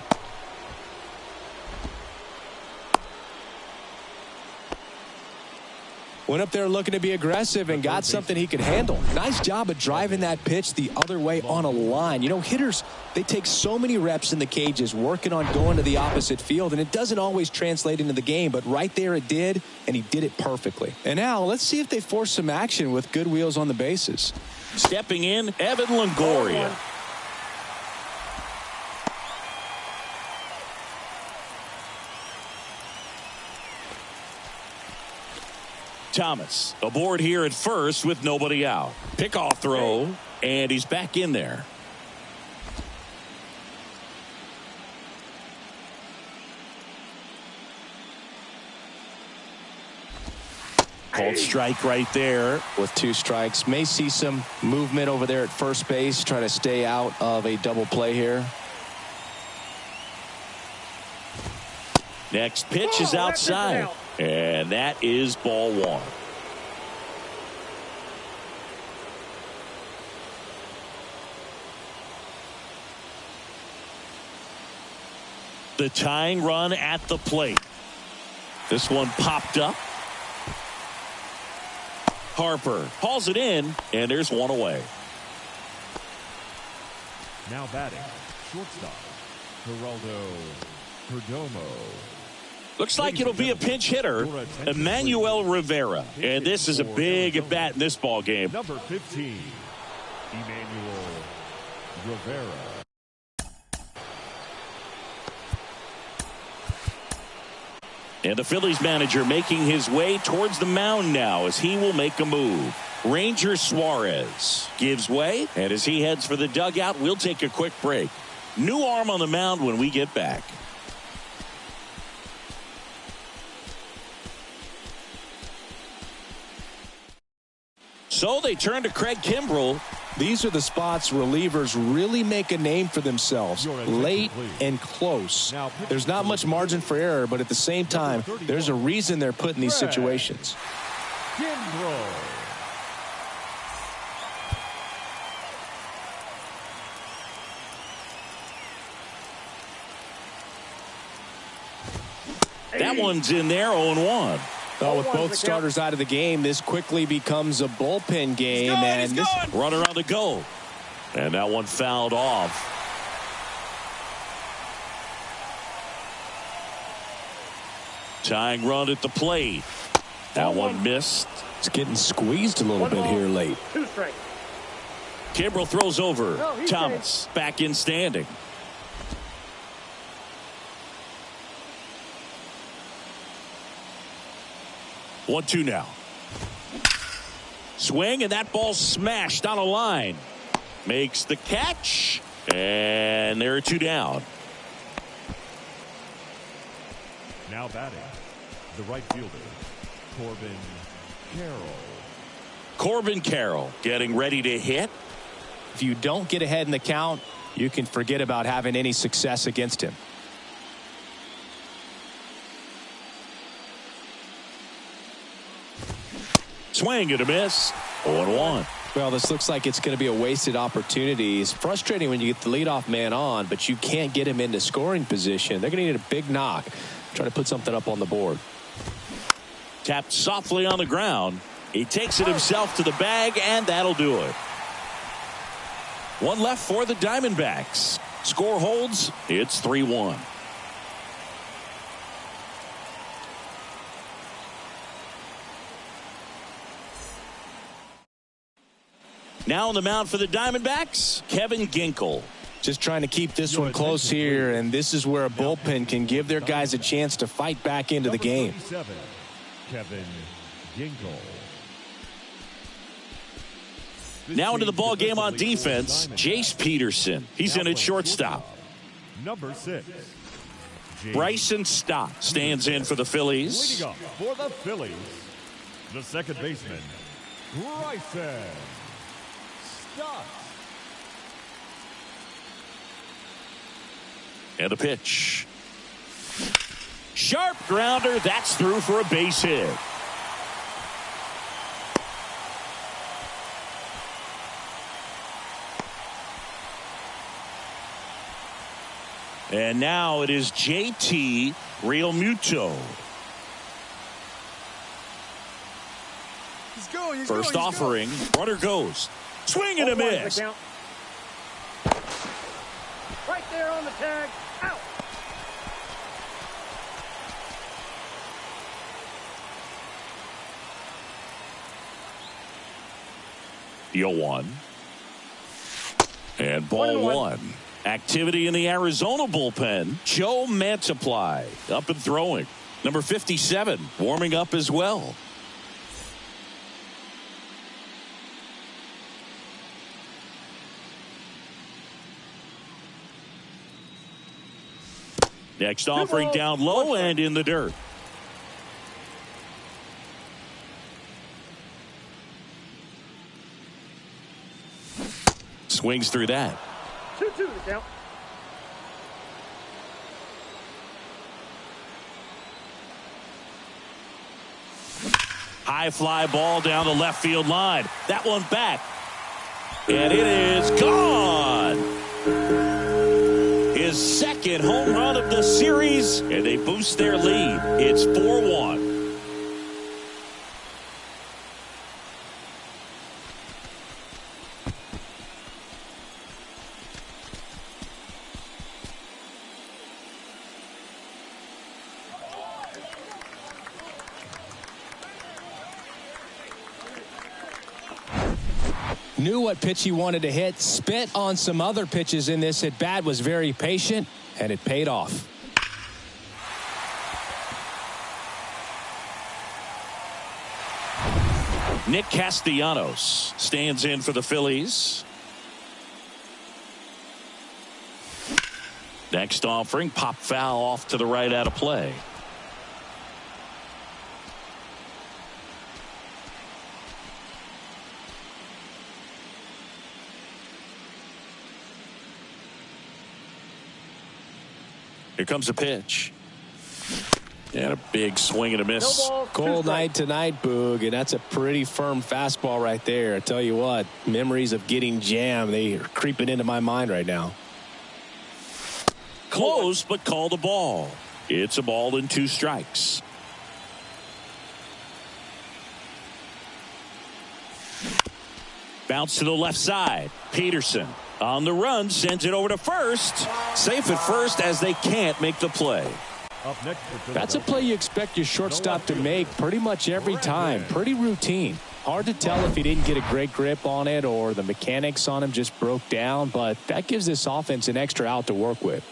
[SPEAKER 2] Went up there looking to be aggressive and got something he could handle. Nice job of driving that pitch the other way on a line. You know, hitters, they take so many reps in the cages working on going to the opposite field, and it doesn't always translate into the game, but right there it did, and he did it perfectly. And now let's see if they force some action with good wheels on the bases.
[SPEAKER 1] Stepping in, Evan Longoria. Thomas aboard here at first with nobody out. Pickoff throw, and he's back in there. Called strike right there.
[SPEAKER 2] With 2 strikes. May see some movement over there at first base, trying to stay out of a double play here.
[SPEAKER 1] Next pitch is outside. And that is ball 1. The tying run at the plate. This one popped up. Harper hauls it in, and there's one away.
[SPEAKER 4] Now batting, shortstop, Geraldo Perdomo.
[SPEAKER 1] Looks like it'll be a pinch hitter, Emmanuel Rivera. And this is a big at bat in this ball game.
[SPEAKER 4] Number 15, Emmanuel Rivera.
[SPEAKER 1] And the Phillies manager making his way towards the mound now as he will make a move. Ranger Suarez gives way, and as he heads for the dugout, we'll take a quick break. New arm on the mound when we get back. So they turn to Craig Kimbrell.
[SPEAKER 2] These are the spots relievers really make a name for themselves. Late and close. There's not much margin for error, but at the same time, there's a reason they're put in these situations.
[SPEAKER 4] Kimbrell.
[SPEAKER 1] That one's in there, 0-1.
[SPEAKER 2] Well, with both starters out of the game, this quickly becomes a bullpen game. And this
[SPEAKER 1] runner on the go. And that one fouled off. Tying run at the plate. That one missed.
[SPEAKER 2] It's getting squeezed a little bit here late.
[SPEAKER 3] 2 strikes.
[SPEAKER 1] Kimbrell throws over. Thomas back in standing. One, 2 now. Swing, and that ball smashed on a line. Makes the catch, and there are 2 down.
[SPEAKER 4] Now batting, the right fielder, Corbin Carroll.
[SPEAKER 1] Corbin Carroll getting ready to hit.
[SPEAKER 2] If you don't get ahead in the count, you can forget about having any success against him.
[SPEAKER 1] Swing and a miss. 0-1.
[SPEAKER 2] Well, this looks like it's going to be a wasted opportunity. It's frustrating when you get the leadoff man on, but you can't get him into scoring position. They're going to need a big knock. Try to put something up on the board.
[SPEAKER 1] Tapped softly on the ground. He takes it himself to the bag, and that'll do it. 1 left for the Diamondbacks. Score holds. It's 3-1. Now on the mound for the Diamondbacks, Kevin Ginkel.
[SPEAKER 2] Just trying to keep this one close here, and this is where a bullpen can give their guys a chance to fight back into the game.
[SPEAKER 4] Kevin Ginkel.
[SPEAKER 1] Now into the ball game on defense, Jace Peterson. He's in at shortstop.
[SPEAKER 4] Number 6.
[SPEAKER 1] Bryson Stott stands in for the Phillies.
[SPEAKER 4] Leading up for the Phillies, the second baseman, Bryson Stott.
[SPEAKER 1] And a pitch. Sharp grounder. That's through for a base hit. And now it is JT Realmuto. First offering, runner goes. Swing and a miss.
[SPEAKER 3] Right there on the tag. Out.
[SPEAKER 1] The 0-1. And ball 1. Activity in the Arizona bullpen. Joe Mantiply up and throwing. Number 57 warming up as well. Next offering down low and in the dirt. Swings through that.
[SPEAKER 3] 2-2 to count.
[SPEAKER 1] High fly ball down the left field line. That one back. And it is gone. His second home run of the series, and they boost their lead. It's 4-1.
[SPEAKER 2] Knew what pitch he wanted to hit, spit on some other pitches in this at bat, was very patient, and it paid off.
[SPEAKER 1] Nick Castellanos stands in for the Phillies. Next offering, pop foul off to the right out of play. Here comes a pitch. And a big swing and a miss.
[SPEAKER 2] Cold night tonight, Boog, and that's a pretty firm fastball right there. I tell you what, memories of getting jammed, they are creeping into my mind right now.
[SPEAKER 1] Close, but called a ball. It's a ball and 2 strikes. Bounce to the left side. Peterson on the run, sends it over to first. Safe at first as they can't make the play.
[SPEAKER 4] Up next,
[SPEAKER 2] That's a play you expect your shortstop to make pretty much every time. Pretty routine. Hard to tell if he didn't get a great grip on it or the mechanics on him just broke down, but that gives this offense an extra out to work with.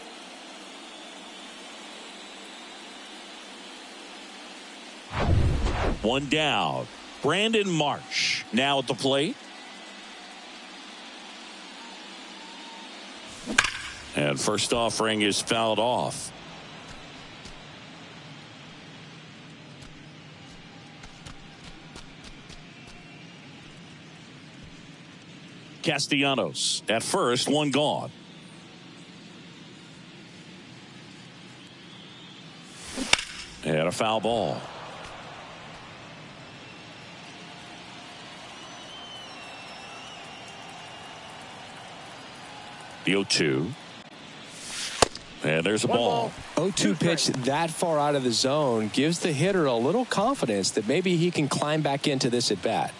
[SPEAKER 1] One down. Brandon Marsh now at the plate. And first offering is fouled off. Castellanos at first, one gone. And a foul ball. The 0-2. And there's a ball.
[SPEAKER 2] 0-2 pitch that far out of the zone gives the hitter a little confidence that maybe he can climb back into this at bat.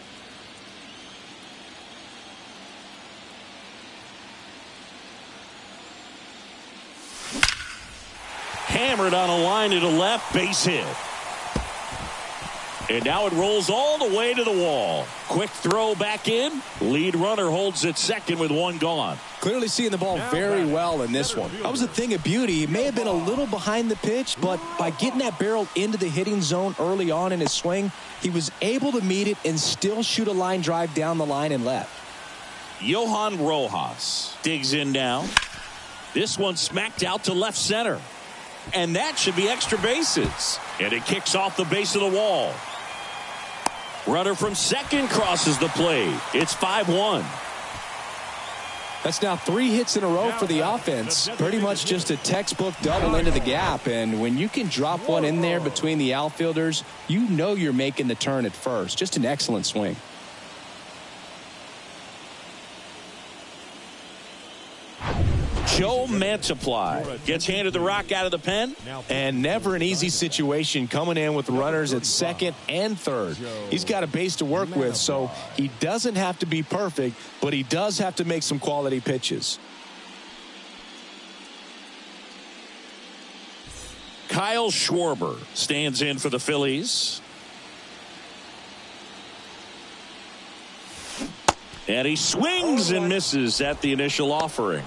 [SPEAKER 1] Hammered on a line to the left, base hit. And now it rolls all the way to the wall. Quick throw back in. Lead runner holds at second with one gone.
[SPEAKER 2] Clearly seeing the ball very well in this one. That was a thing of beauty. He may have been a little behind the pitch, but by getting that barrel into the hitting zone early on in his swing, he was able to meet it and still shoot a line drive down the line and left.
[SPEAKER 1] Johan Rojas digs in now. This one smacked out to left center. And that should be extra bases. And it kicks off the base of the wall. Runner from second crosses the plate. It's 5-1.
[SPEAKER 2] That's now 3 hits in a row for the offense. Pretty much just a textbook double into the gap. And when you can drop one in there between the outfielders, you know you're making the turn at first. Just an excellent swing.
[SPEAKER 1] Joe Mantiply gets handed the rock out of the pen.
[SPEAKER 2] And never an easy situation coming in with runners at second and third. He's got a base to work with, so he doesn't have to be perfect, but he does have to make some quality pitches.
[SPEAKER 1] Kyle Schwarber stands in for the Phillies. And he swings and misses at the initial offering.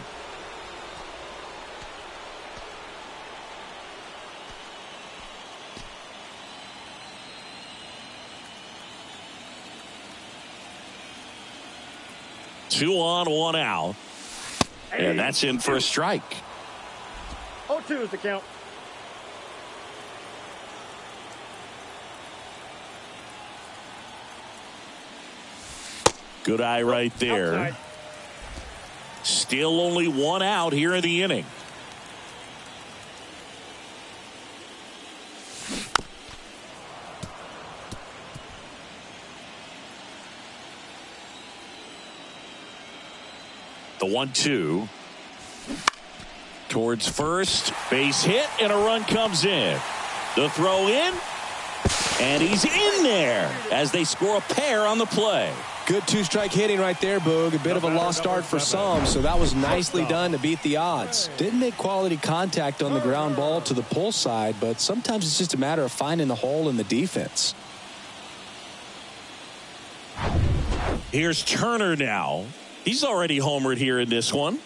[SPEAKER 1] Two on, one out. And that's in for a strike.
[SPEAKER 3] 0-2 is the count.
[SPEAKER 1] Good eye right there.
[SPEAKER 3] Outside.
[SPEAKER 1] Still only one out here in the inning. The 1-2 towards first, base hit, and a run comes in. The throw in, and he's in there as they score a pair on the play.
[SPEAKER 2] Good two-strike hitting right there, Boog. A bit of a lost start for some, so that was nicely done to beat the odds. Didn't make quality contact on the ground ball to the pull side, but sometimes it's just a matter of finding the hole in the defense.
[SPEAKER 1] Here's Turner now. He's already homered here in this one.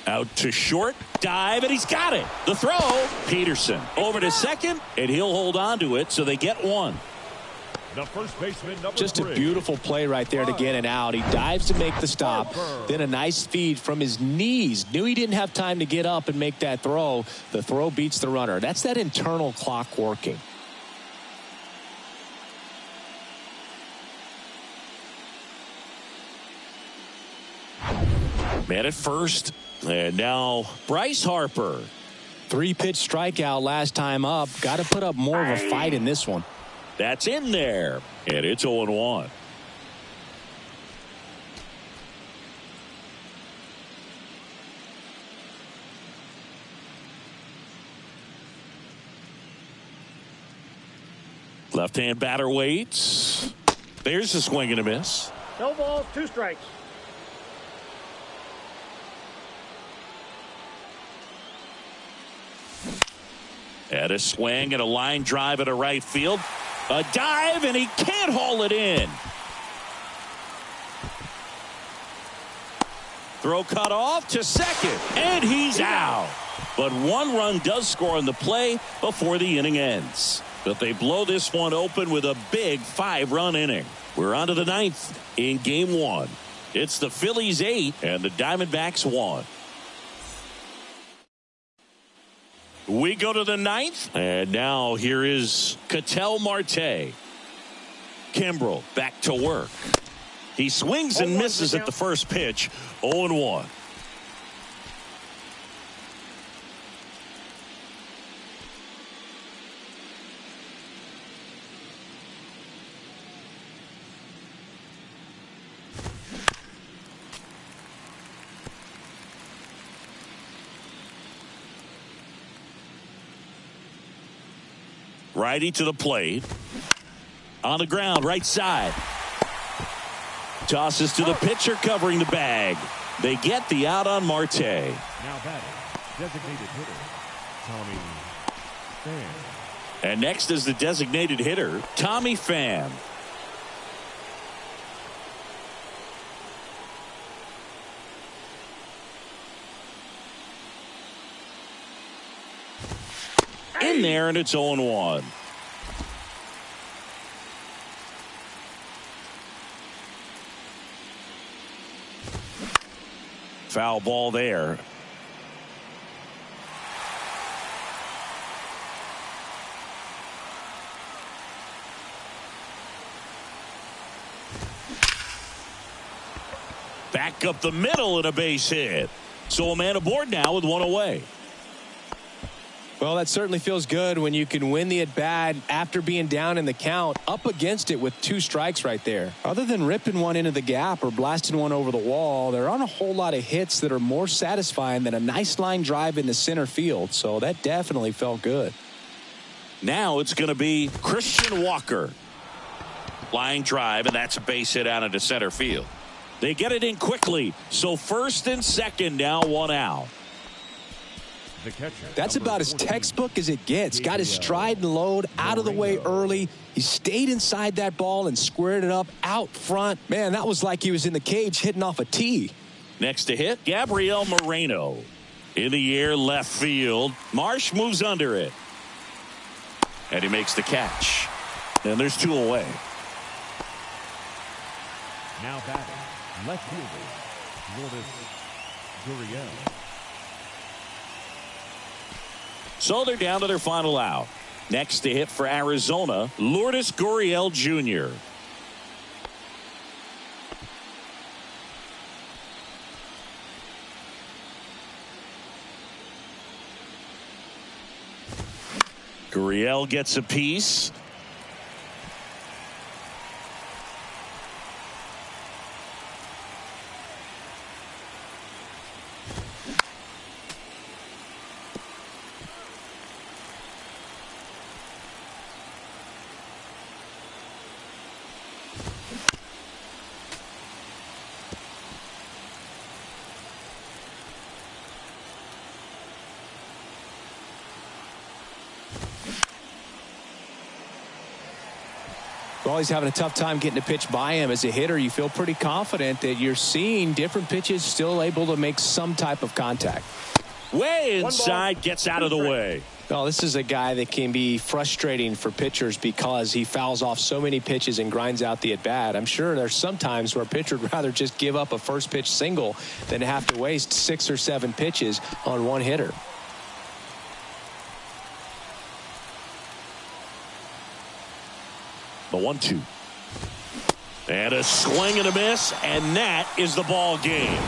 [SPEAKER 1] Out to short, dive, and he's got it. The throw, Peterson over to second, and he'll hold on to it, so they get one.
[SPEAKER 4] The first baseman, number
[SPEAKER 2] Just a
[SPEAKER 4] 3.
[SPEAKER 2] beautiful play right there to get it out. He dives to make the stop. Then a nice feed from his knees. Knew he didn't have time to get up and make that throw. The throw beats the runner. That's that internal clock working.
[SPEAKER 1] Man at first, and now Bryce Harper.
[SPEAKER 2] 3-pitch strikeout last time up. Got to put up more of a fight in this one.
[SPEAKER 1] That's in there, and it's 0-1. Left-hand batter waits. There's a swing and a miss.
[SPEAKER 3] No balls, 2 strikes.
[SPEAKER 1] And a swing and a line drive at a right field. A dive, and he can't haul it in. Throw cut off to second, and he's out. But one run does score on the play before the inning ends. But they blow this one open with a big 5-run inning. We're on to the 9th in game 1. It's the Phillies 8 and the Diamondbacks 1. We go to the 9th, and now here is Ketel Marte. Kimbrel back to work. He swings and misses at the first pitch. 0-1. Righty to the plate. On the ground, right side. Tosses to the pitcher, covering the bag. They get the out on Marte.
[SPEAKER 4] Now batting, designated hitter, Tommy Pham.
[SPEAKER 1] And next is the designated hitter, Tommy Pham. In there, and it's 0-1. Foul ball there. Back up the middle and a base hit. So a man aboard now with one away.
[SPEAKER 2] Well, that certainly feels good when you can win the at-bat after being down in the count, up against it with 2 strikes right there. Other than ripping one into the gap or blasting one over the wall, there aren't a whole lot of hits that are more satisfying than a nice line drive into center field. So that definitely felt good.
[SPEAKER 1] Now it's going to be Christian Walker. Line drive, and that's a base hit out into center field. They get it in quickly. So first and second, now 1 out.
[SPEAKER 4] The catcher,
[SPEAKER 2] that's about as textbook as it gets. Got his stride and load out of the way early. He stayed inside that ball and squared it up out front. Man, that was like he was in the cage hitting off a tee.
[SPEAKER 1] Next to hit, Gabriel Moreno. In the air, left field. Marsh moves under it. And he makes the catch. And there's 2 away.
[SPEAKER 4] Now batting, left fielder, Lourdes Gurriel.
[SPEAKER 1] So they're down to their final out. Next to hit for Arizona, Lourdes Gurriel Jr. Gurriel gets a piece.
[SPEAKER 2] Well, he's having a tough time getting a pitch by him. As a hitter, you feel pretty confident that you're seeing different pitches still able to make some type of contact.
[SPEAKER 1] Way inside, gets out of the way.
[SPEAKER 2] Well, this is a guy that can be frustrating for pitchers because he fouls off so many pitches and grinds out the at-bat. I'm sure there's some times where a pitcher would rather just give up a first pitch single than have to waste 6 or 7 pitches on one hitter.
[SPEAKER 1] The 1-2. And a swing and a miss, and that is the ball game.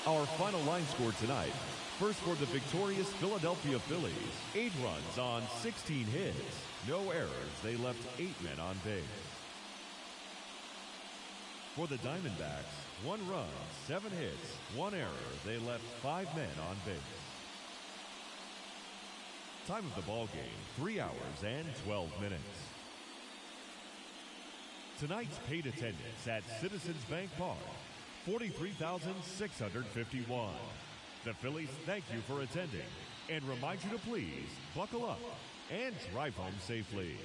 [SPEAKER 4] Our final line score tonight. First for the victorious Philadelphia Phillies. 8 runs on 16 hits. No errors. They left 8 men on base. For the Diamondbacks, 1 run, 7 hits, 1 error. They left 5 men on base. Time of the ball game, 3 hours and 12 minutes. Tonight's paid attendance at Citizens Bank Park, 43,651. The Phillies thank you for attending and remind you to please buckle up and drive home safely.